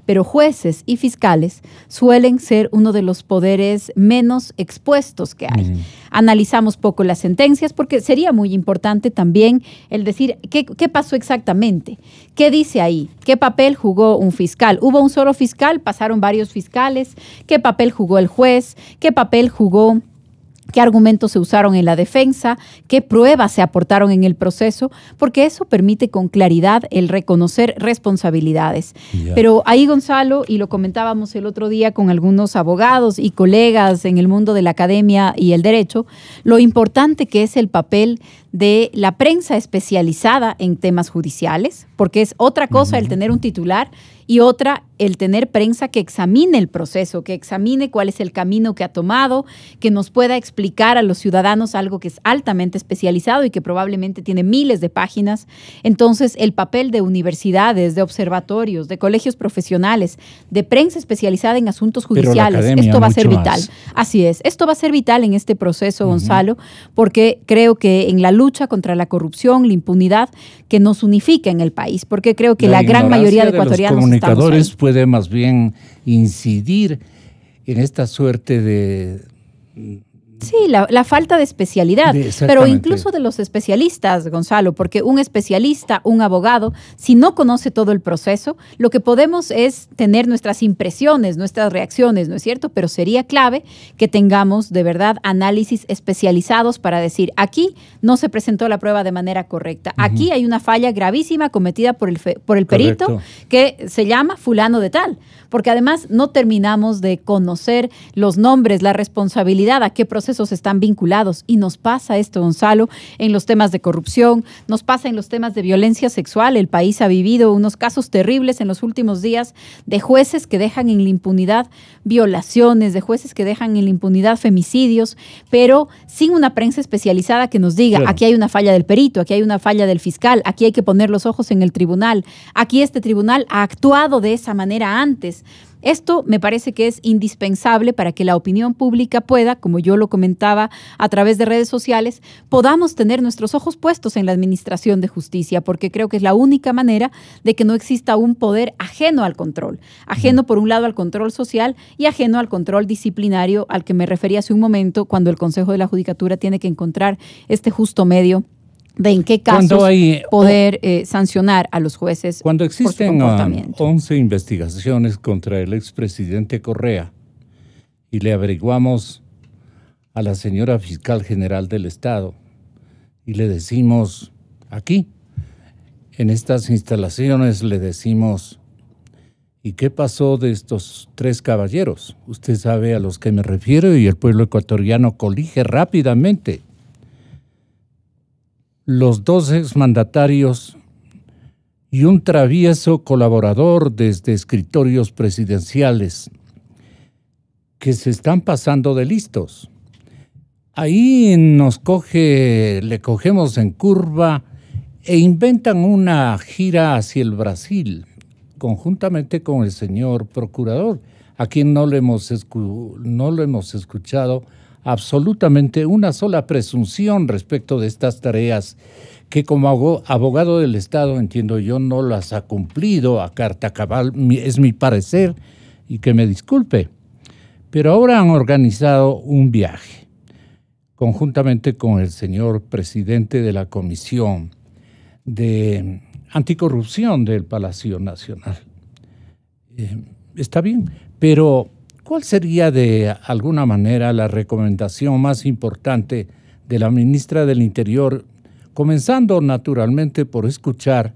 Pero jueces y fiscales suelen ser uno de los poderes menos expuestos que hay. Analizamos poco las sentencias porque sería muy importante también el decir qué pasó exactamente, qué dice ahí, qué papel jugó un fiscal. ¿Hubo un solo fiscal? ¿Pasaron varios fiscales? ¿Qué papel jugó el juez? ¿Qué papel jugó? ¿Qué argumentos se usaron en la defensa? ¿Qué pruebas se aportaron en el proceso? Porque eso permite con claridad el reconocer responsabilidades. Pero ahí, Gonzalo, y lo comentábamos el otro día con algunos abogados y colegas en el mundo de la academia y el derecho, lo importante que es el papel de la prensa especializada en temas judiciales, porque es otra cosa el tener un titular y otra el tener prensa que examine el proceso, que examine cuál es el camino que ha tomado, que nos pueda explicar a los ciudadanos algo que es altamente especializado y que probablemente tiene miles de páginas. Entonces, el papel de universidades, de observatorios, de colegios profesionales, de prensa especializada en asuntos judiciales, esto va a ser vital. Así es, esto va a ser vital en este proceso, Gonzalo, porque creo que en la lucha contra la corrupción, la impunidad, que nos unifica en el país, porque creo que la gran mayoría de ecuatorianos comunicadores puede más bien incidir en esta suerte de... Sí, la falta de especialidad, pero incluso de los especialistas, Gonzalo, porque un especialista, un abogado, si no conoce todo el proceso, lo que podemos es tener nuestras impresiones, nuestras reacciones, ¿no es cierto? Pero sería clave que tengamos de verdad análisis especializados para decir, aquí no se presentó la prueba de manera correcta, aquí hay una falla gravísima cometida por el perito que se llama fulano de tal, porque además no terminamos de conocer los nombres, la responsabilidad, a qué proceso procesos están vinculados. Y nos pasa esto, Gonzalo, en los temas de corrupción, nos pasa en los temas de violencia sexual. El país ha vivido unos casos terribles en los últimos días de jueces que dejan en la impunidad violaciones, de jueces que dejan en la impunidad femicidios, pero sin una prensa especializada que nos diga, aquí hay una falla del perito, aquí hay una falla del fiscal, aquí hay que poner los ojos en el tribunal, aquí este tribunal ha actuado de esa manera antes. Esto me parece que es indispensable para que la opinión pública pueda, como yo lo comentaba a través de redes sociales, podamos tener nuestros ojos puestos en la administración de justicia, porque creo que es la única manera de que no exista un poder ajeno al control. Ajeno, por un lado, al control social y ajeno al control disciplinario al que me refería hace un momento, cuando el Consejo de la Judicatura tiene que encontrar este justo medio de en qué casos poder sancionar a los jueces. Cuando existen 11 investigaciones contra el expresidente Correa y le averiguamos a la señora fiscal general del Estado y le decimos aquí, en estas instalaciones, le decimos, ¿y qué pasó de estos 3 caballeros? Usted sabe a los que me refiero y el pueblo ecuatoriano colige rápidamente. Los 2 exmandatarios y un travieso colaborador desde escritorios presidenciales que se están pasando de listos. Ahí le cogemos en curva e inventan una gira hacia el Brasil, conjuntamente con el señor procurador, a quien no le hemos escuchado absolutamente una sola presunción respecto de estas tareas que como abogado del Estado, entiendo yo, no las ha cumplido a carta cabal, es mi parecer, y que me disculpe. Pero ahora han organizado un viaje, conjuntamente con el señor presidente de la Comisión de Anticorrupción del Palacio Nacional. Está bien, pero ¿cuál sería de alguna manera la recomendación más importante de la ministra del Interior, comenzando naturalmente por escuchar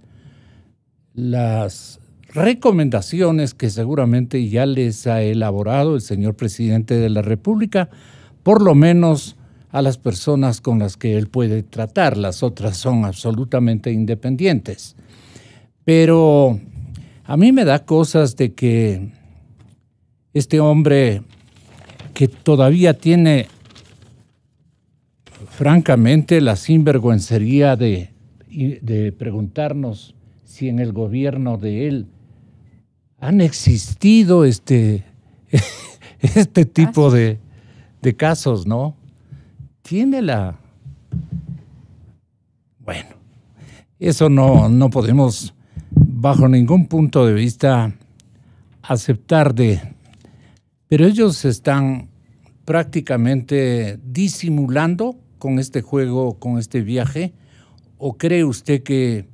las recomendaciones que seguramente ya les ha elaborado el señor presidente de la República, por lo menos a las personas con las que él puede tratar? Las otras son absolutamente independientes. Pero a mí me da cosas de que este hombre que todavía tiene, francamente, la sinvergüencería de preguntarnos si en el gobierno de él han existido este tipo de casos, ¿no? Tiene Bueno, eso no podemos, bajo ningún punto de vista, aceptar Pero ellos están prácticamente disimulando con este juego, con este viaje. ¿O cree usted que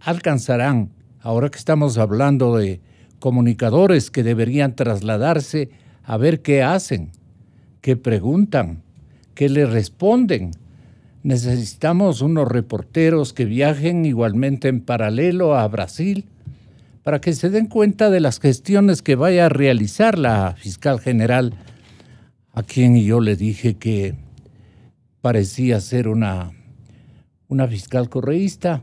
alcanzarán, ahora que estamos hablando de comunicadores que deberían trasladarse a ver qué hacen, qué preguntan, qué le responden? Necesitamos unos reporteros que viajen igualmente en paralelo a Brasil para que se den cuenta de las gestiones que vaya a realizar la fiscal general, a quien yo le dije que parecía ser una fiscal correísta,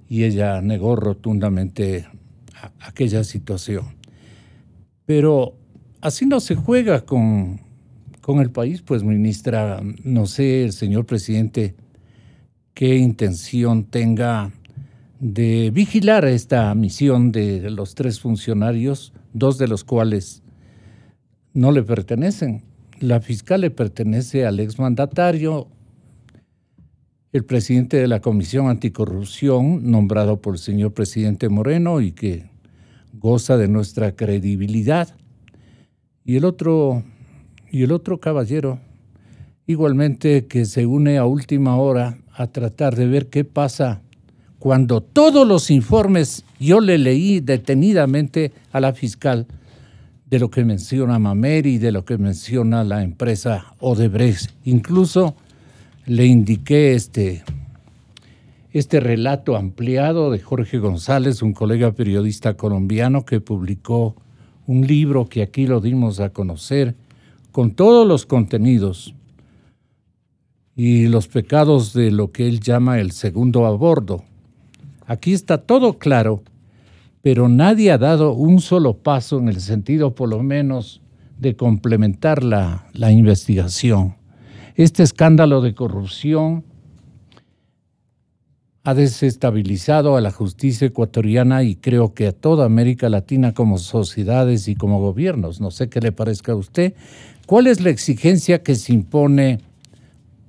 y ella negó rotundamente aquella situación. Pero así no se juega con el país, pues, ministra. No sé, el señor presidente, qué intención tenga de vigilar esta misión de los 3 funcionarios, 2 de los cuales no le pertenecen. La fiscal le pertenece al exmandatario, el presidente de la Comisión Anticorrupción, nombrado por el señor presidente Moreno y que goza de nuestra credibilidad. Y el otro caballero, igualmente, que se une a última hora a tratar de ver qué pasa cuando todos los informes, yo le leí detenidamente a la fiscal de lo que menciona Mameri, de lo que menciona la empresa Odebrecht. Incluso le indiqué este relato ampliado de Jorge González, un colega periodista colombiano que publicó un libro que aquí lo dimos a conocer con todos los contenidos y los pecados de lo que él llama el segundo abordo. Aquí está todo claro, pero nadie ha dado un solo paso en el sentido, por lo menos, de complementar la investigación. Este escándalo de corrupción ha desestabilizado a la justicia ecuatoriana y creo que a toda América Latina como sociedades y como gobiernos. No sé qué le parezca a usted. ¿Cuál es la exigencia que se impone,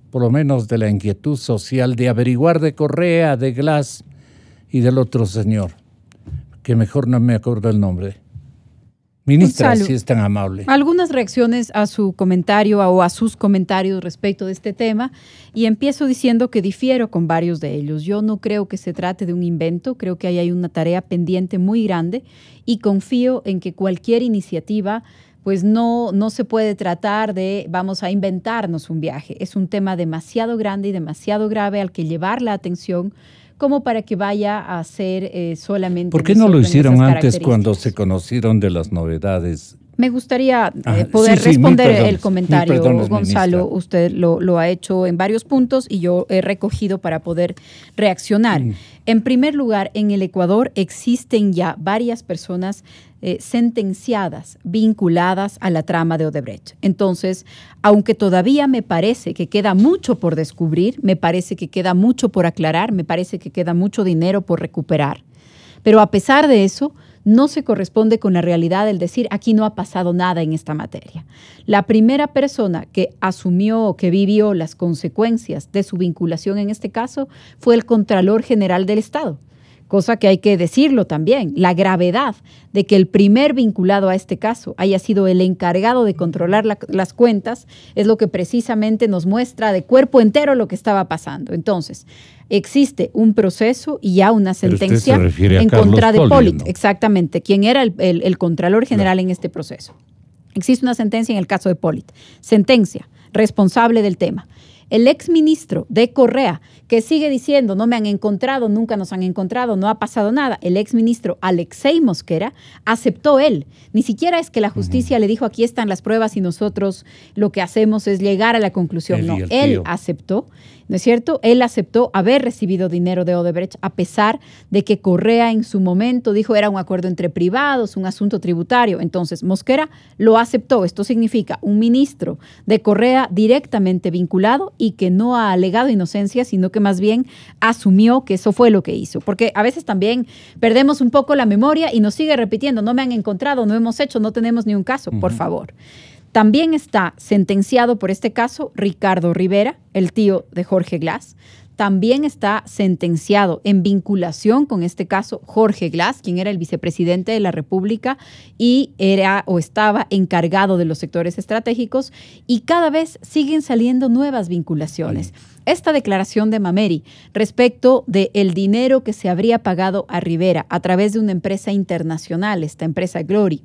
por lo menos de la inquietud social, de averiguar de Correa, de Glass y del otro señor, que mejor no me acuerdo el nombre? Ministra, Gonzalo, si es tan amable. Algunas reacciones a su comentario o a sus comentarios respecto de este tema, y empiezo diciendo que difiero con varios de ellos. Yo no creo que se trate de un invento, creo que ahí hay una tarea pendiente muy grande y confío en que cualquier iniciativa pues no se puede tratar de vamos a inventarnos un viaje. Es un tema demasiado grande y demasiado grave al que llevar la atención como para que vaya a ser solamente... ¿Por qué no lo hicieron antes cuando se conocieron de las novedades? Me gustaría poder responder el comentario, perdones, Gonzalo. ministra. Usted lo ha hecho en varios puntos y yo he recogido para poder reaccionar. En primer lugar, en el Ecuador existen ya varias personas sentenciadas, vinculadas a la trama de Odebrecht. Entonces, aunque todavía me parece que queda mucho por descubrir, me parece que queda mucho por aclarar, me parece que queda mucho dinero por recuperar, pero a pesar de eso, no se corresponde con la realidad el decir aquí no ha pasado nada en esta materia. La primera persona que asumió o que vivió las consecuencias de su vinculación en este caso fue el Contralor General del Estado. Cosa que hay que decirlo también, la gravedad de que el primer vinculado a este caso haya sido el encargado de controlar las cuentas es lo que precisamente nos muestra de cuerpo entero lo que estaba pasando. Entonces, existe un proceso y ya una sentencia en contra de Pollitt, ¿no? Exactamente, quien era el Contralor General en este proceso. Existe una sentencia en el caso de Pollitt, sentencia responsable del tema. El exministro de Correa, que sigue diciendo no me han encontrado, nunca nos han encontrado, no ha pasado nada, el exministro Alexei Mosquera aceptó él. Ni siquiera es que la justicia le dijo aquí están las pruebas y nosotros lo que hacemos es llegar a la conclusión. No, él aceptó, ¿no es cierto? Él aceptó haber recibido dinero de Odebrecht a pesar de que Correa en su momento dijo era un acuerdo entre privados, un asunto tributario. Entonces Mosquera lo aceptó. Esto significa un ministro de Correa directamente vinculado y que no ha alegado inocencia, sino que más bien asumió que eso fue lo que hizo. Porque a veces también perdemos un poco la memoria y nos sigue repitiendo, no me han encontrado, no hemos hecho, no tenemos ni un caso, por favor. También está sentenciado por este caso Ricardo Rivera, el tío de Jorge Glass. También está sentenciado en vinculación con este caso Jorge Glass, quien era el vicepresidente de la República y era o estaba encargado de los sectores estratégicos, y cada vez siguen saliendo nuevas vinculaciones. Esta declaración de Mameri respecto del dinero que se habría pagado a Rivera a través de una empresa internacional, esta empresa Glory,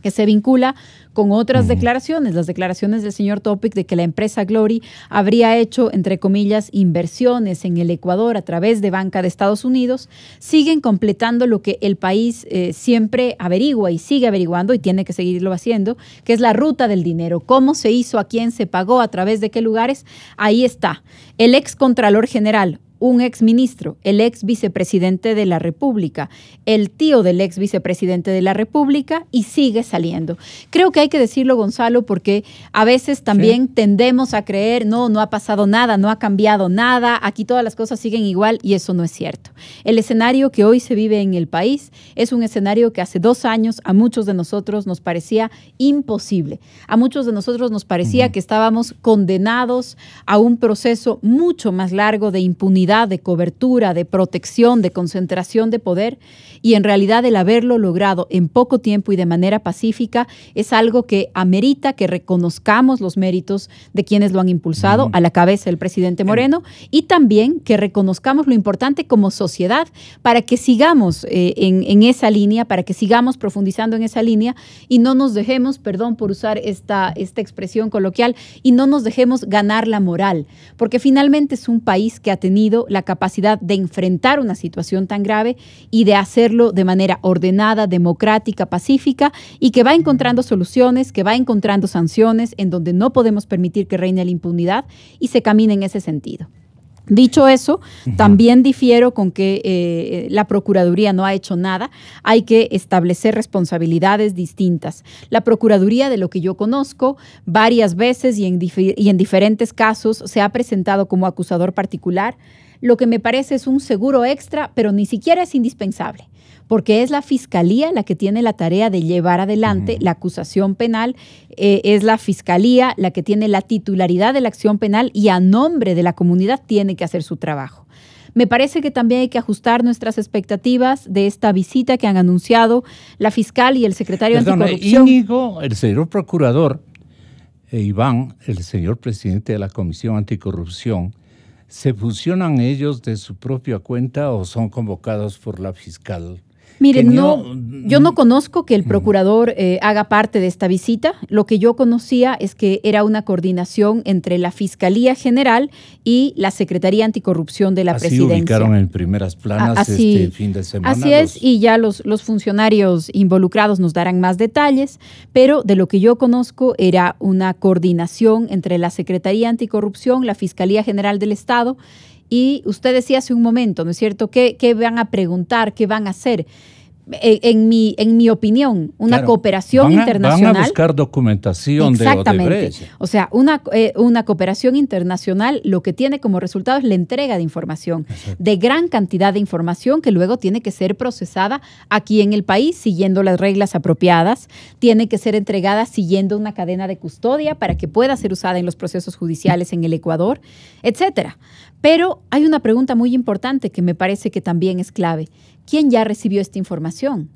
que se vincula con otras declaraciones, las declaraciones del señor Topic de que la empresa Glory habría hecho, entre comillas, inversiones en el Ecuador a través de banca de Estados Unidos, siguen completando lo que el país siempre averigua y sigue averiguando y tiene que seguirlo haciendo, que es la ruta del dinero, cómo se hizo, a quién se pagó, a través de qué lugares. Ahí está. El ex Contralor General, un ex ministro, el ex vicepresidente de la República, el tío del ex vicepresidente de la República, y sigue saliendo. Creo que hay que decirlo, Gonzalo, porque a veces también tendemos a creer, no ha pasado nada, no ha cambiado nada, aquí todas las cosas siguen igual, y eso no es cierto. El escenario que hoy se vive en el país es un escenario que hace 2 años a muchos de nosotros nos parecía imposible. A muchos de nosotros nos parecía que estábamos condenados a un proceso mucho más largo de impunidad, de cobertura, de protección, de concentración de poder, y en realidad el haberlo logrado en poco tiempo y de manera pacífica es algo que amerita que reconozcamos los méritos de quienes lo han impulsado, a la cabeza del presidente Moreno, y también que reconozcamos lo importante como sociedad para que sigamos en esa línea, para que sigamos profundizando en esa línea y no nos dejemos, perdón por usar esta expresión coloquial, y no nos dejemos ganar la moral, porque finalmente es un país que ha tenido teniendo la capacidad de enfrentar una situación tan grave y de hacerlo de manera ordenada, democrática, pacífica, y que va encontrando soluciones, que va encontrando sanciones en donde no podemos permitir que reine la impunidad y se camine en ese sentido. Dicho eso, también difiero con que la Procuraduría no ha hecho nada. Hay que establecer responsabilidades distintas. La Procuraduría, de lo que yo conozco, varias veces y en diferentes casos se ha presentado como acusador particular. Lo que me parece es un seguro extra, pero ni siquiera es indispensable, porque es la Fiscalía la que tiene la tarea de llevar adelante la acusación penal, es la Fiscalía la que tiene la titularidad de la acción penal y a nombre de la comunidad tiene que hacer su trabajo. Me parece que también hay que ajustar nuestras expectativas de esta visita que han anunciado la fiscal y el secretario anticorrupción. Íñigo, el señor procurador, e Iván, el señor presidente de la Comisión Anticorrupción, ¿se fusionan ellos de su propia cuenta o son convocados por la fiscal? Miren, yo no conozco que el procurador haga parte de esta visita. Lo que yo conocía es que era una coordinación entre la Fiscalía General y la Secretaría Anticorrupción de la Presidencia. Así ubicaron en primeras planas este fin de semana. Así es, y ya los funcionarios involucrados nos darán más detalles, pero de lo que yo conozco era una coordinación entre la Secretaría Anticorrupción, la Fiscalía General del Estado. Y usted decía hace un momento, ¿no es cierto?, ¿qué van a preguntar, qué van a hacer? En mi opinión, una cooperación internacional. Van a buscar documentación de Odebrecht. O sea, una cooperación internacional lo que tiene como resultado es la entrega de información, de gran cantidad de información que luego tiene que ser procesada aquí en el país siguiendo las reglas apropiadas, tiene que ser entregada siguiendo una cadena de custodia para que pueda ser usada en los procesos judiciales en el Ecuador, etcétera. Pero hay una pregunta muy importante que me parece que también es clave. ¿Quién ya recibió esta información?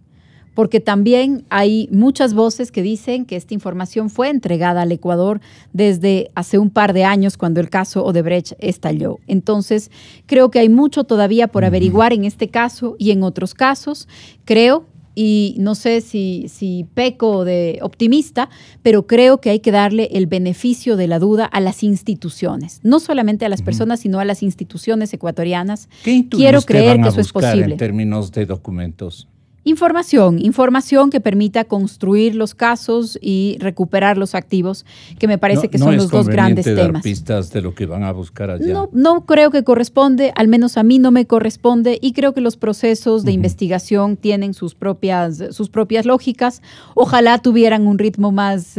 Porque también hay muchas voces que dicen que esta información fue entregada al Ecuador desde hace un par de años cuando el caso Odebrecht estalló. Entonces, creo que hay mucho todavía por averiguar en este caso y en otros casos. Creo, y no sé si peco de optimista, pero creo que hay que darle el beneficio de la duda a las instituciones, no solamente a las personas, sino a las instituciones ecuatorianas. Quiero creer que eso es posible. En términos de documentos. Información que permita construir los casos y recuperar los activos, que me parece que son los dos grandes temas. ¿No es conveniente dar pistas de lo que van a buscar allá? No creo que corresponde, al menos a mí no me corresponde, y creo que los procesos de investigación tienen sus propias lógicas. Ojalá tuvieran un ritmo más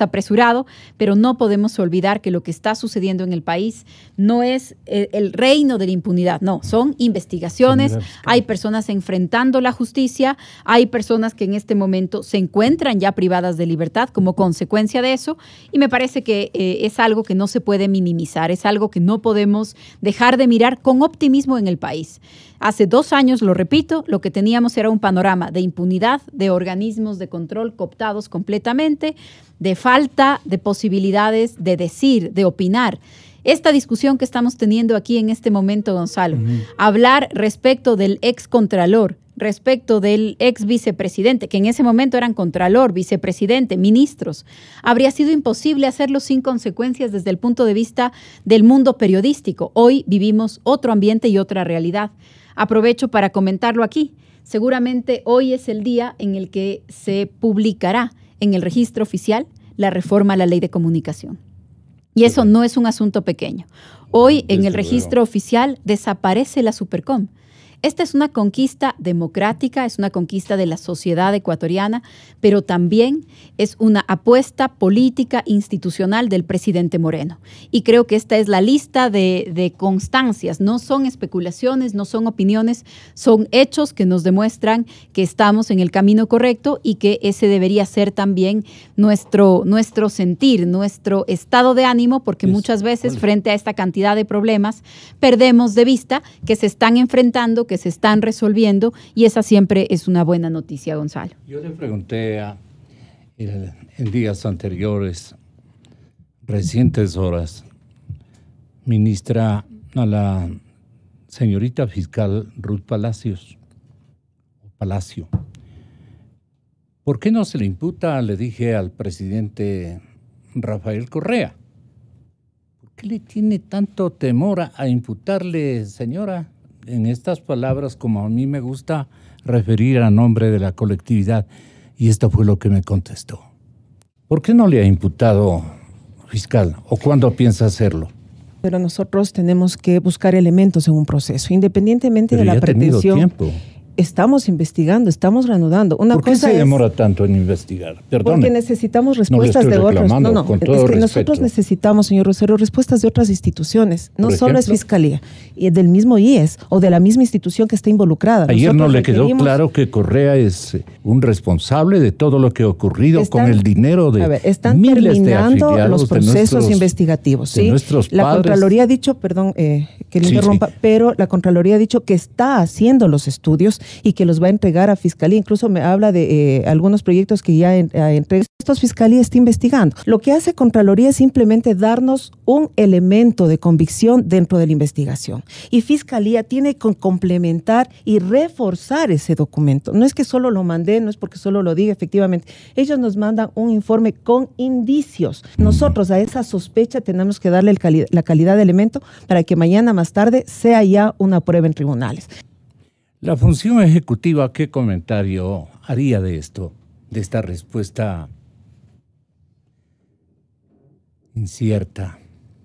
apresurado, pero no podemos olvidar que lo que está sucediendo en el país no es el reino de la impunidad, no, son investigaciones, hay personas enfrentando la justicia, hay personas que en este momento se encuentran ya privadas de libertad como consecuencia de eso, y me parece que es algo que no se puede minimizar, es algo que no podemos dejar de mirar con optimismo en el país. Hace 2 años, lo repito, lo que teníamos era un panorama de impunidad, de organismos de control cooptados completamente, de falta de posibilidades de decir, de opinar. Esta discusión que estamos teniendo aquí en este momento, Gonzalo, hablar respecto del excontralor, respecto del ex vicepresidente, que en ese momento eran contralor, vicepresidente, ministros, habría sido imposible hacerlo sin consecuencias desde el punto de vista del mundo periodístico. Hoy vivimos otro ambiente y otra realidad. Aprovecho para comentarlo aquí. Seguramente hoy es el día en el que se publicará en el registro oficial la reforma a la ley de comunicación. Y eso no es un asunto pequeño. Hoy en el registro oficial desaparece la Supercom. Esta es una conquista democrática, es una conquista de la sociedad ecuatoriana, pero también es una apuesta política institucional del presidente Moreno. Y creo que esta es la lista de constancias, no son especulaciones, no son opiniones, son hechos que nos demuestran que estamos en el camino correcto y que ese debería ser también nuestro sentir, nuestro estado de ánimo, porque muchas veces frente a esta cantidad de problemas perdemos de vista que se están enfrentando, que se están resolviendo, y esa siempre es una buena noticia, Gonzalo. Yo le pregunté en días anteriores, recientes horas, ministra, a la señorita fiscal Ruth Palacio, ¿por qué no se le imputa, le dije al presidente Rafael Correa? qué le tiene tanto temor a imputarle, señora, en estas palabras, como a mí me gusta referir a nombre de la colectividad? Y esto fue lo que me contestó. ¿Por qué no le ha imputado, fiscal? ¿O cuándo piensa hacerlo? Pero nosotros tenemos que buscar elementos en un proceso, independientemente de la pretensión. Tiempo. Estamos investigando, estamos reanudando. ¿Por qué se demora tanto en investigar? Perdone. Porque necesitamos respuestas de otros. No, con todo es que respeto. Nosotros necesitamos, señor Rosero, respuestas de otras instituciones. No solo es Fiscalía, y del mismo IES o de la misma institución que está involucrada. Ayer no le quedó claro que Correa es un responsable de todo lo que ha ocurrido con el dinero de están miles terminando de los procesos investigativos. ¿Sí? La Contraloría ha dicho, perdón que le interrumpa, pero la Contraloría ha dicho que está haciendo los estudios y que los va a entregar a Fiscalía. Incluso me habla de algunos proyectos que ya entre estos Fiscalía está investigando. Lo que hace Contraloría es simplemente darnos un elemento de convicción dentro de la investigación. Y Fiscalía tiene que complementar y reforzar ese documento. No es que solo lo mandé, no es porque solo lo diga, efectivamente. Ellos nos mandan un informe con indicios. Nosotros a esa sospecha tenemos que darle la calidad de elemento para que mañana más tarde sea ya una prueba en tribunales. La función ejecutiva, ¿qué comentario haría de esto, de esta respuesta incierta?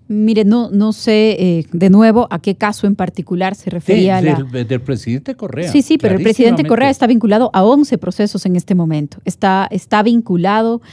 Mire, no sé de nuevo a qué caso en particular se refería del presidente Correa. Sí, pero el presidente Correa está vinculado a 11 procesos en este momento. Está vinculado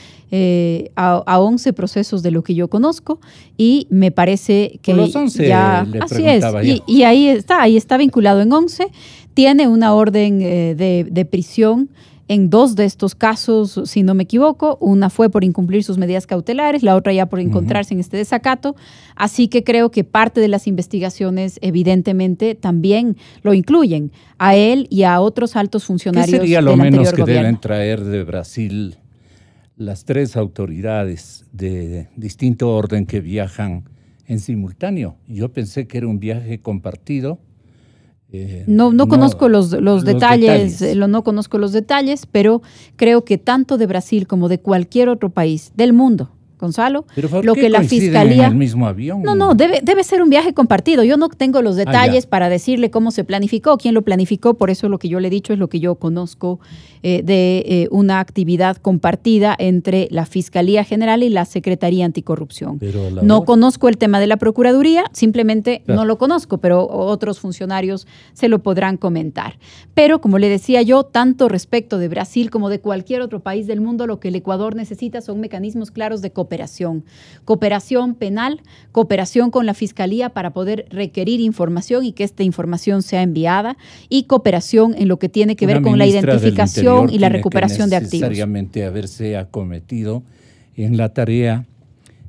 a 11 procesos de lo que yo conozco y me parece que los 11 ya así es. Y ahí está vinculado en 11. Tiene una orden de prisión en 2 de estos casos, si no me equivoco. Una fue por incumplir sus medidas cautelares, la otra ya por encontrarse en este desacato. Así que creo que parte de las investigaciones evidentemente también lo incluyen a él y a otros altos funcionarios del anterior gobierno. ¿Qué sería lo menos que deben traer de Brasil las 3 autoridades de distinto orden que viajan en simultáneo? Yo pensé que era un viaje compartido. No conozco los detalles, no conozco los detalles, pero creo que tanto de Brasil como de cualquier otro país del mundo, Gonzalo, ¿Pero lo que la Fiscalía... en el mismo avión? No, debe ser un viaje compartido. Yo no tengo los detalles para decirle cómo se planificó, quién lo planificó, por eso lo que yo le he dicho es lo que yo conozco de una actividad compartida entre la Fiscalía General y la Secretaría Anticorrupción. No conozco el tema de la Procuraduría, simplemente no lo conozco, pero otros funcionarios se lo podrán comentar. Pero como le decía yo, tanto respecto de Brasil como de cualquier otro país del mundo, lo que el Ecuador necesita son mecanismos claros de cooperación penal, cooperación con la Fiscalía para poder requerir información y que esta información sea enviada, y cooperación en lo que tiene que ver con la identificación y la recuperación de activos. Necesariamente haberse acometido en la tarea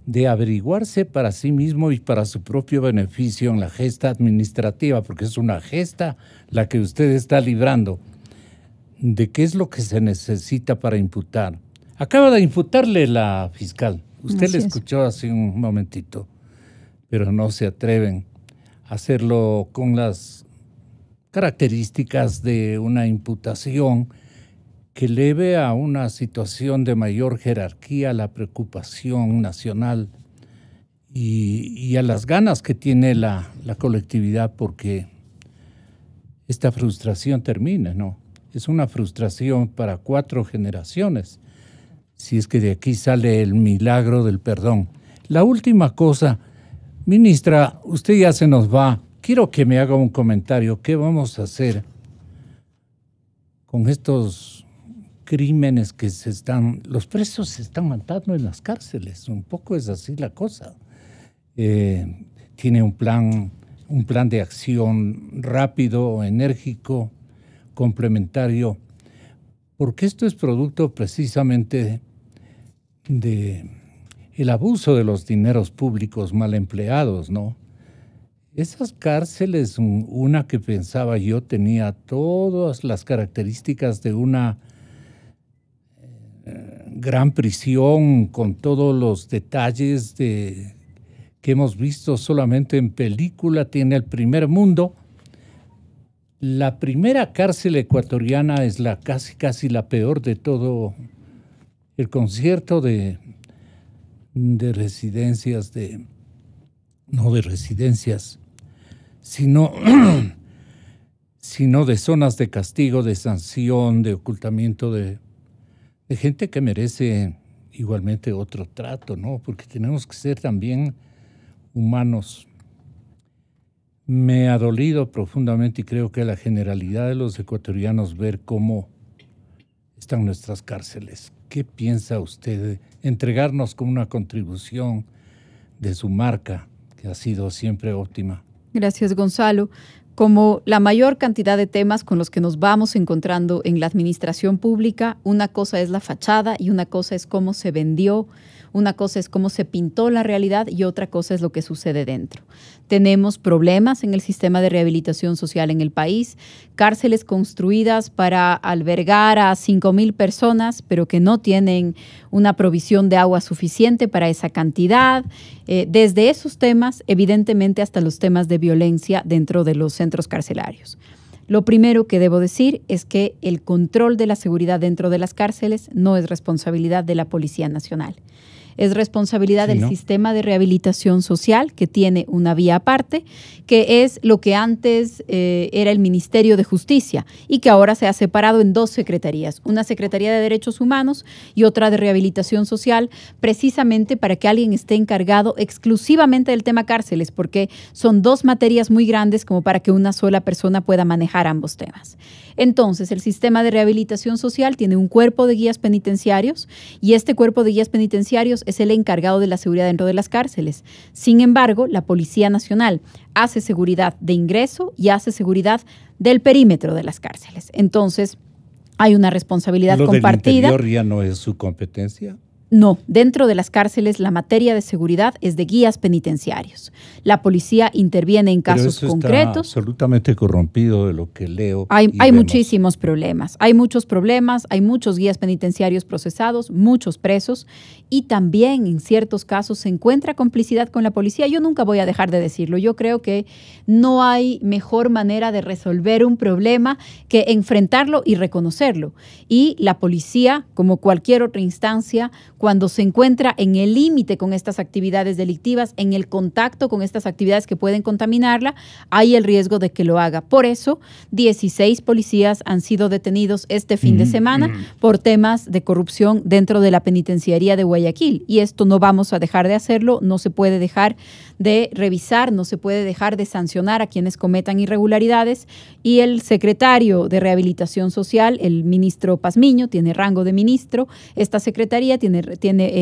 de averiguarse para sí mismo y para su propio beneficio en la gesta administrativa, porque es una gesta la que usted está librando, de qué es lo que se necesita para imputar. Acaba de imputarle la fiscal. Usted le escuchó hace un momentito, pero no se atreven a hacerlo con las características de una imputación que eleve a una situación de mayor jerarquía la preocupación nacional y a las ganas que tiene la colectividad porque esta frustración termine, ¿no? Es una frustración para 4 generaciones, si es que de aquí sale el milagro del perdón. La última cosa, ministra, usted ya se nos va. Quiero que me haga un comentario. ¿Qué vamos a hacer con estos crímenes que los presos se están matando en las cárceles? Un poco es así la cosa. Tiene un plan de acción rápido, enérgico, complementario, porque esto es producto precisamente de el abuso de los dineros públicos mal empleados, ¿no? Esas cárceles, una que pensaba yo tenía todas las características de una gran prisión con todos los detalles que hemos visto solamente en película, tiene el primer mundo. La primera cárcel ecuatoriana es casi la peor de todo el concierto de residencias de no de residencias, sino de zonas de castigo, de sanción, de ocultamiento de gente que merece igualmente otro trato, ¿no? Porque tenemos que ser también humanos. Me ha dolido profundamente y creo que a la generalidad de los ecuatorianos ver cómo están nuestras cárceles. ¿Qué piensa usted de entregarnos como una contribución de su marca, que ha sido siempre óptima? Gracias, Gonzalo. Como la mayor cantidad de temas con los que nos vamos encontrando en la administración pública, una cosa es la fachada y una cosa es cómo se vendió, una cosa es cómo se pintó la realidad y otra cosa es lo que sucede dentro. Tenemos problemas en el sistema de rehabilitación social en el país, cárceles construidas para albergar a 5,000 personas, pero que no tienen una provisión de agua suficiente para esa cantidad. Desde esos temas, evidentemente, hasta los temas de violencia dentro de los centros carcelarios. Lo primero que debo decir es que el control de la seguridad dentro de las cárceles no es responsabilidad de la Policía Nacional. Es responsabilidad del sistema de rehabilitación social, que tiene una vía aparte, que es lo que antes era el Ministerio de Justicia y que ahora se ha separado en 2 secretarías, una Secretaría de Derechos Humanos y otra de Rehabilitación Social, precisamente para que alguien esté encargado exclusivamente del tema cárceles, porque son 2 materias muy grandes como para que una sola persona pueda manejar ambos temas. Entonces, el sistema de rehabilitación social tiene un cuerpo de guías penitenciarios y este cuerpo de guías penitenciarios es el encargado de la seguridad dentro de las cárceles. Sin embargo, la Policía Nacional hace seguridad de ingreso y hace seguridad del perímetro de las cárceles. Entonces, hay una responsabilidad compartida. ¿Lo del interior ya no es su competencia? No, dentro de las cárceles la materia de seguridad es de guías penitenciarios. La policía interviene en casos concretos. Está absolutamente corrompido de lo que leo. Hay muchísimos problemas. Hay muchos problemas, hay muchos guías penitenciarios procesados, muchos presos y también en ciertos casos se encuentra complicidad con la policía. Yo nunca voy a dejar de decirlo. Yo creo que no hay mejor manera de resolver un problema que enfrentarlo y reconocerlo. Y la policía, como cualquier otra instancia, cuando se encuentra en el límite con estas actividades delictivas, en el contacto con estas actividades que pueden contaminarla, hay el riesgo de que lo haga. Por eso, 16 policías han sido detenidos este fin de semana por temas de corrupción dentro de la penitenciaría de Guayaquil. Y esto no vamos a dejar de hacerlo, no se puede dejar de revisar, no se puede dejar de sancionar a quienes cometan irregularidades. Y el secretario de Rehabilitación Social, el ministro Pazmiño, tiene rango de ministro. Esta secretaría tiene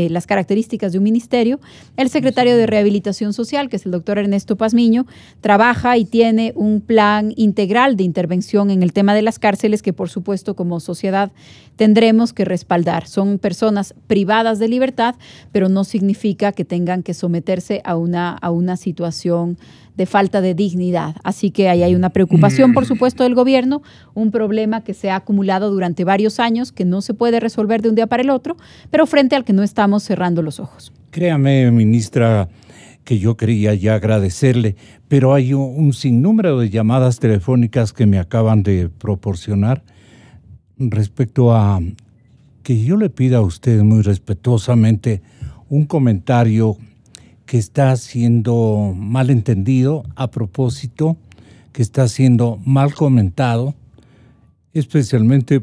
las características de un ministerio. El secretario de Rehabilitación Social, que es el doctor Ernesto Pazmiño, trabaja y tiene un plan integral de intervención en el tema de las cárceles que, por supuesto, como sociedad tendremos que respaldar. Son personas privadas de libertad, pero no significa que tengan que someterse a una situación de falta de dignidad. Así que ahí hay una preocupación, por supuesto, del gobierno, un problema que se ha acumulado durante varios años, que no se puede resolver de un día para el otro, pero frente al que no estamos cerrando los ojos. Créame, ministra, que yo quería ya agradecerle, pero hay un sinnúmero de llamadas telefónicas que me acaban de proporcionar respecto a que yo le pida a usted muy respetuosamente un comentario que está siendo mal entendido a propósito, que está siendo mal comentado, especialmente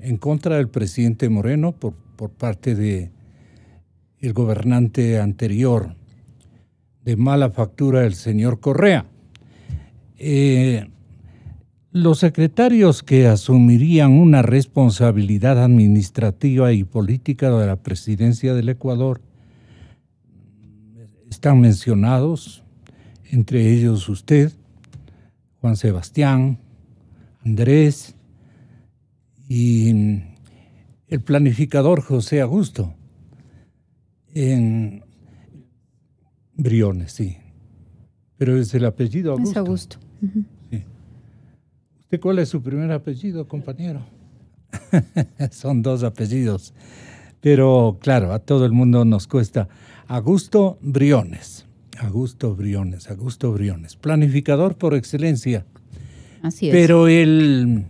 en contra del presidente Moreno por parte de el gobernante anterior, de mala factura del señor Correa. Los secretarios que asumirían una responsabilidad administrativa y política de la presidencia del Ecuador están mencionados, entre ellos usted, Juan Sebastián, Andrés y el planificador José Augusto. En Briones, sí. Pero es el apellido Augusto. Es Augusto. Uh-huh. Sí. ¿Usted cuál es su primer apellido, compañero? Son 2 apellidos. Pero claro, a todo el mundo nos cuesta. Augusto Briones. Planificador por excelencia. Así es. Pero él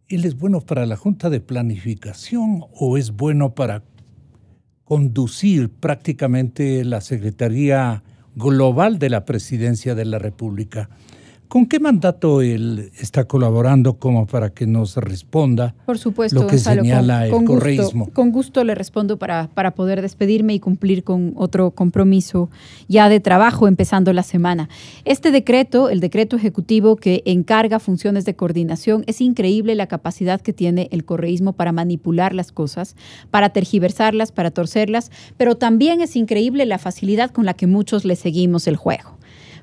es bueno para la Junta de Planificación o es bueno para conducir prácticamente la Secretaría global de la Presidencia de la República. ¿Con qué mandato él está colaborando como para que nos responda? Por supuesto, lo que Gonzalo, señala el correísmo? Con gusto le respondo para poder despedirme y cumplir con otro compromiso ya de trabajo empezando la semana. Este decreto, el decreto ejecutivo que encarga funciones de coordinación, es increíble la capacidad que tiene el correísmo para manipular las cosas, para tergiversarlas, para torcerlas, pero también es increíble la facilidad con la que muchos le seguimos el juego.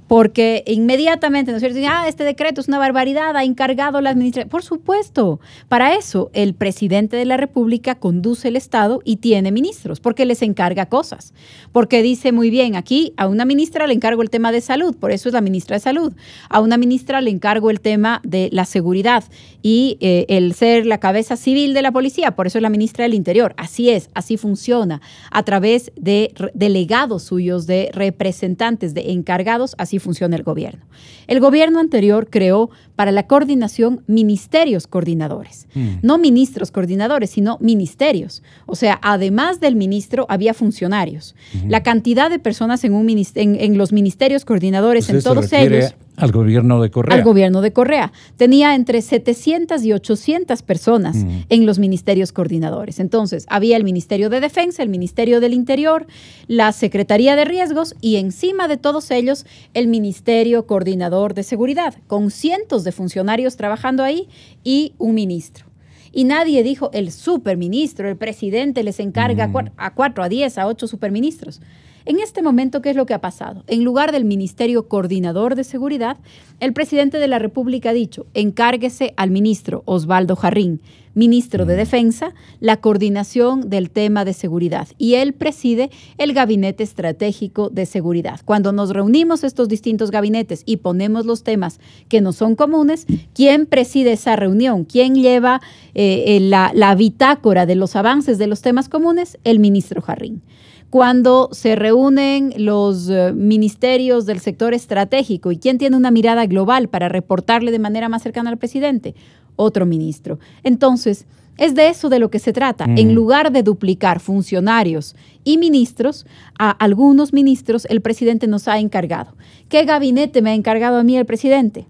Porque inmediatamente, ¿no es cierto? Este decreto es una barbaridad, ha encargado la administración. Por supuesto, para eso el presidente de la República conduce el Estado y tiene ministros, porque les encarga cosas. Porque dice muy bien, aquí a una ministra le encargo el tema de salud, por eso es la ministra de Salud. A una ministra le encargo el tema de la seguridad y el ser la cabeza civil de la policía, por eso es la ministra del Interior. Así es, así funciona, a través de delegados suyos, de representantes, de encargados, así funciona el gobierno. El gobierno anterior creó para la coordinación ministerios coordinadores, no ministros coordinadores, sino ministerios. O sea, además del ministro había funcionarios. La cantidad de personas en los ministerios coordinadores, en todos ellos, al gobierno de Correa. Al gobierno de Correa. Tenía entre 700 y 800 personas en los ministerios coordinadores. Entonces, había el Ministerio de Defensa, el Ministerio del Interior, la Secretaría de Riesgos y encima de todos ellos el Ministerio Coordinador de Seguridad, con cientos de funcionarios trabajando ahí y un ministro. Y nadie dijo el superministro, el presidente les encarga a 4, a 10, a 8 superministros. En este momento, ¿qué es lo que ha pasado? En lugar del Ministerio Coordinador de Seguridad, el presidente de la República ha dicho, encárguese al ministro Osvaldo Jarrín, ministro de Defensa, la coordinación del tema de seguridad. Y él preside el Gabinete Estratégico de Seguridad. Cuando nos reunimos estos distintos gabinetes y ponemos los temas que nos son comunes, ¿quién preside esa reunión? ¿Quién lleva la bitácora de los avances de los temas comunes? El ministro Jarrín. Cuando se reúnen los ministerios del sector estratégico y quién tiene una mirada global para reportarle de manera más cercana al presidente, otro ministro. Entonces, es de eso de lo que se trata. En lugar de duplicar funcionarios y ministros, a algunos ministros el presidente nos ha encargado. ¿Qué gabinete me ha encargado a mí el presidente?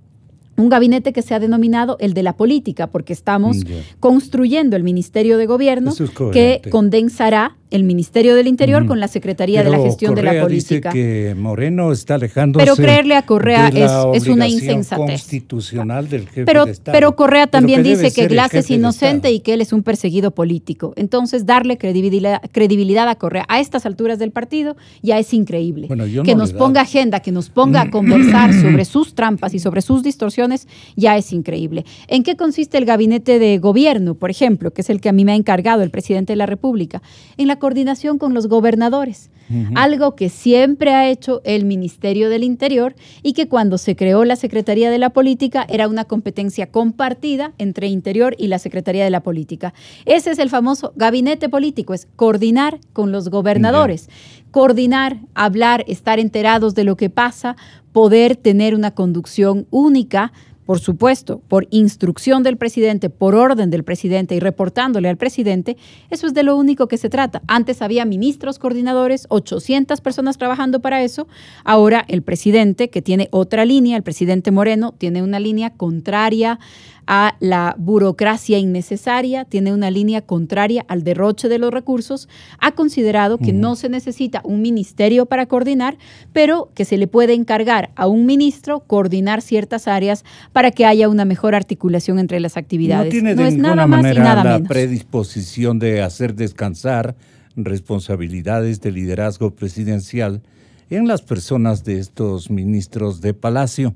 Un gabinete que se ha denominado el de la política, porque estamos construyendo el Ministerio de Gobierno que condensará el Ministerio del Interior con la Secretaría de la Gestión Correa de la Política. Dice que Moreno está alejándose. Pero creerle a Correa es una insensatez constitucional del jefe de Estado. Pero Correa también dice que Glass es inocente y que él es un perseguido político. Entonces, darle credibilidad a Correa a estas alturas del partido ya es increíble. Bueno, que nos ponga agenda, que nos ponga a conversar sobre sus trampas y sobre sus distorsiones, ya es increíble. ¿En qué consiste el gabinete de gobierno, por ejemplo, que es el que a mí me ha encargado el presidente de la República? En la coordinación con los gobernadores, algo que siempre ha hecho el Ministerio del Interior y que cuando se creó la Secretaría de la Política era una competencia compartida entre Interior y la Secretaría de la Política. Ese es el famoso gabinete político, es coordinar con los gobernadores, coordinar, hablar, estar enterados de lo que pasa, poder tener una conducción única, por supuesto, por instrucción del presidente, por orden del presidente y reportándole al presidente. Eso es de lo único que se trata. Antes había ministros coordinadores, 800 personas trabajando para eso. Ahora el presidente, que tiene otra línea, el presidente Moreno, tiene una línea contraria a la burocracia innecesaria, tiene una línea contraria al derroche de los recursos, ha considerado que no se necesita un ministerio para coordinar, pero que se le puede encargar a un ministro coordinar ciertas áreas para que haya una mejor articulación entre las actividades. No tiene de ninguna manera la predisposición de hacer descansar responsabilidades de liderazgo presidencial en las personas de estos ministros de Palacio,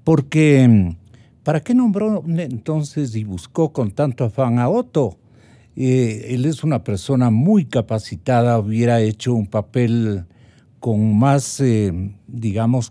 porque ¿para qué nombró entonces y buscó con tanto afán a Otto? Él es una persona muy capacitada, hubiera hecho un papel con más,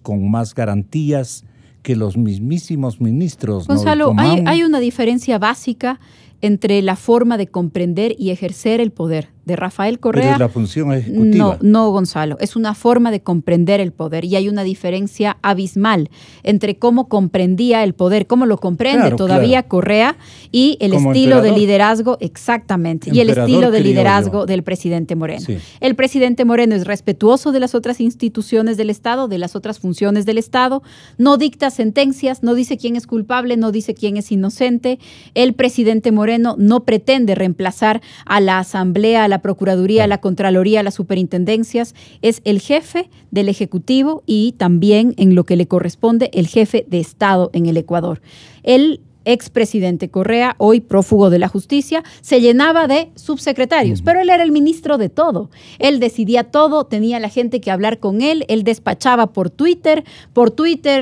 con más garantías que los mismísimos ministros. Gonzalo, hay una diferencia básica entre la forma de comprender y ejercer el poder de Rafael Correa. Pero es la función ejecutiva. No, Gonzalo, es una forma de comprender el poder y hay una diferencia abismal entre cómo comprendía el poder, cómo lo comprende todavía Correa y el estilo de liderazgo, exactamente, y el estilo de liderazgo del presidente Moreno. Sí. El presidente Moreno es respetuoso de las otras instituciones del Estado, de las otras funciones del Estado, no dicta sentencias, no dice quién es culpable, no dice quién es inocente. El presidente Moreno no pretende reemplazar a la Asamblea, a la Procuraduría, a la Contraloría, a las superintendencias. Es el jefe del Ejecutivo y también, en lo que le corresponde, el jefe de Estado en el Ecuador. El expresidente Correa, hoy prófugo de la justicia, se llenaba de subsecretarios, pero él era el ministro de todo. Él decidía todo, tenía la gente que hablar con él, él despachaba por Twitter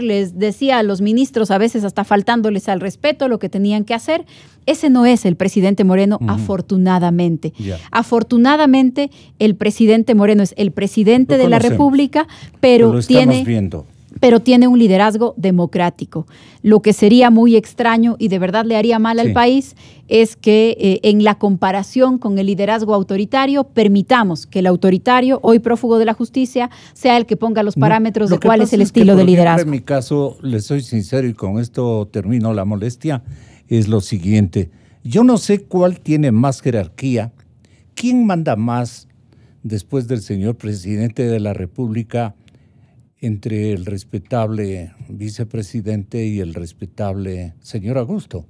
les decía a los ministros, a veces hasta faltándoles al respeto, lo que tenían que hacer. Ese no es el presidente Moreno, afortunadamente. Afortunadamente, el presidente Moreno es el presidente de la República, pero tiene un liderazgo democrático. Lo que sería muy extraño y de verdad le haría mal al país es que en la comparación con el liderazgo autoritario permitamos que el autoritario, hoy prófugo de la justicia, sea el que ponga los parámetros de cuál es el estilo de liderazgo. En mi caso, le soy sincero y con esto termino la molestia, es lo siguiente. Yo no sé cuál tiene más jerarquía, quién manda más después del señor presidente de la República entre el respetable vicepresidente y el respetable señor Augusto.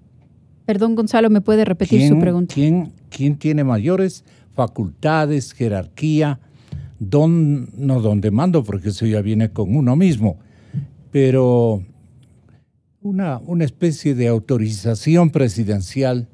Perdón, Gonzalo, ¿me puede repetir su pregunta? ¿Quién tiene mayores facultades, jerarquía? No donde mando, porque eso ya viene con uno mismo, pero una especie de autorización presidencial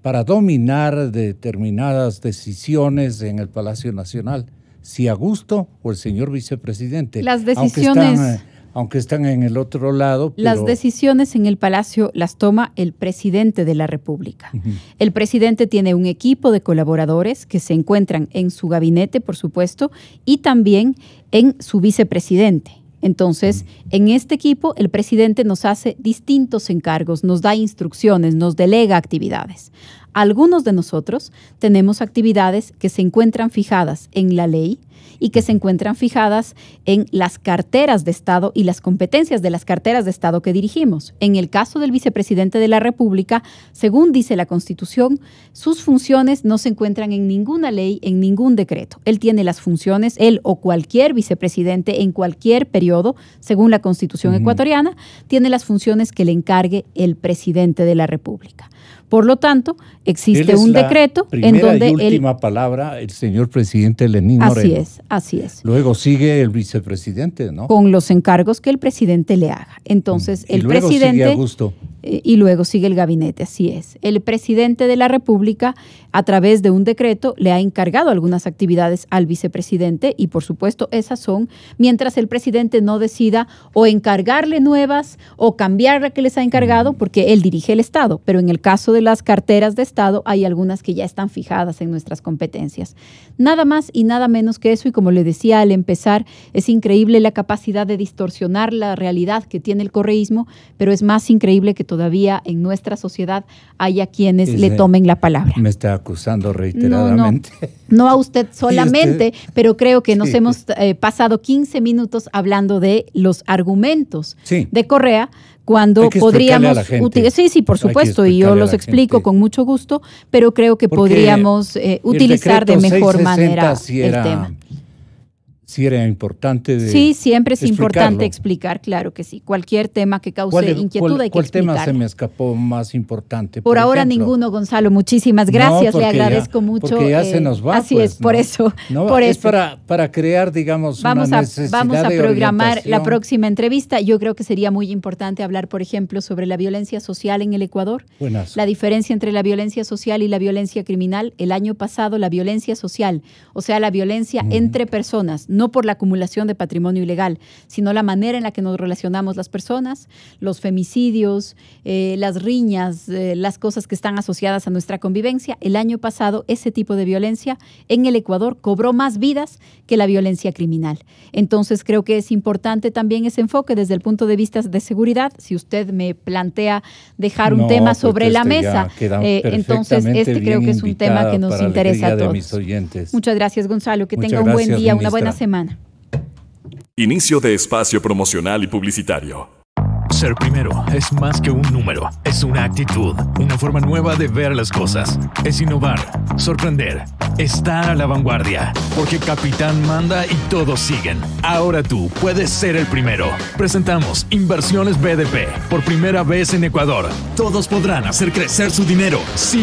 para dominar determinadas decisiones en el Palacio Nacional. Si Augusto o el señor vicepresidente. Las decisiones, aunque están en el otro lado. Pero las decisiones en el Palacio las toma el presidente de la República. El presidente tiene un equipo de colaboradores que se encuentran en su gabinete, por supuesto, y también en su vicepresidente. Entonces, en este equipo, el presidente nos hace distintos encargos, nos da instrucciones, nos delega actividades. Algunos de nosotros tenemos actividades que se encuentran fijadas en la ley y que se encuentran fijadas en las carteras de Estado y las competencias de las carteras de Estado que dirigimos. En el caso del vicepresidente de la República, según dice la Constitución, sus funciones no se encuentran en ninguna ley, en ningún decreto. Él tiene las funciones, él o cualquier vicepresidente en cualquier periodo, según la Constitución ecuatoriana, tiene las funciones que le encargue el presidente de la República. Por lo tanto, existe un decreto en donde y última palabra, el señor presidente Lenín Moreno. Así es. Luego sigue el vicepresidente, ¿no? Con los encargos que el presidente le haga. Entonces, el presidente... Sigue Augusto. Y luego sigue el gabinete, así es. El presidente de la República, a través de un decreto, le ha encargado algunas actividades al vicepresidente y, por supuesto, esas son mientras el presidente no decida o encargarle nuevas o cambiar la que les ha encargado, porque él dirige el Estado. Pero en el caso de las carteras de Estado, hay algunas que ya están fijadas en nuestras competencias. Nada más y nada menos que eso, y como le decía al empezar, es increíble la capacidad de distorsionar la realidad que tiene el correísmo, pero es más increíble que todavía en nuestra sociedad haya quienes le tomen la palabra. Me está acusando reiteradamente. No a usted solamente, pero creo que nos hemos pasado 15 minutos hablando de los argumentos de Correa, cuando podríamos utilizar, sí, por supuesto, y yo los explico con mucho gusto, pero creo que podríamos utilizar de mejor manera el tema. Sí era importante Sí, siempre es importante explicar, claro que sí. Cualquier tema que cause inquietud hay que explicarlo. ¿Cuál tema se me escapó más importante? Por ahora ninguno, Gonzalo. Muchísimas gracias, le agradezco mucho. Porque ya se nos va. Así es, por eso. Es para crear, digamos, vamos una necesidad Vamos a programar orientación. la próxima entrevista. Yo creo que sería muy importante hablar, por ejemplo, sobre la violencia social en el Ecuador. Buenas. La diferencia entre la violencia social y la violencia criminal. El año pasado, la violencia social, o sea, la violencia entre personas, no no por la acumulación de patrimonio ilegal, sino la manera en la que nos relacionamos las personas, los femicidios, las riñas, las cosas que están asociadas a nuestra convivencia. El año pasado ese tipo de violencia en el Ecuador cobró más vidas que la violencia criminal. Entonces creo que es importante también ese enfoque desde el punto de vista de seguridad. Si usted me plantea dejar un tema sobre la mesa, entonces creo que es un tema que nos interesa a todos. Muchas gracias, Gonzalo. Que tenga un buen día, una buena semana. Inicio de espacio promocional y publicitario. Ser primero es más que un número, es una actitud, una forma nueva de ver las cosas. Es innovar, sorprender, estar a la vanguardia, porque Capitán manda y todos siguen. Ahora tú puedes ser el primero. Presentamos Inversiones BDP, por primera vez en Ecuador. Todos podrán hacer crecer su dinero sin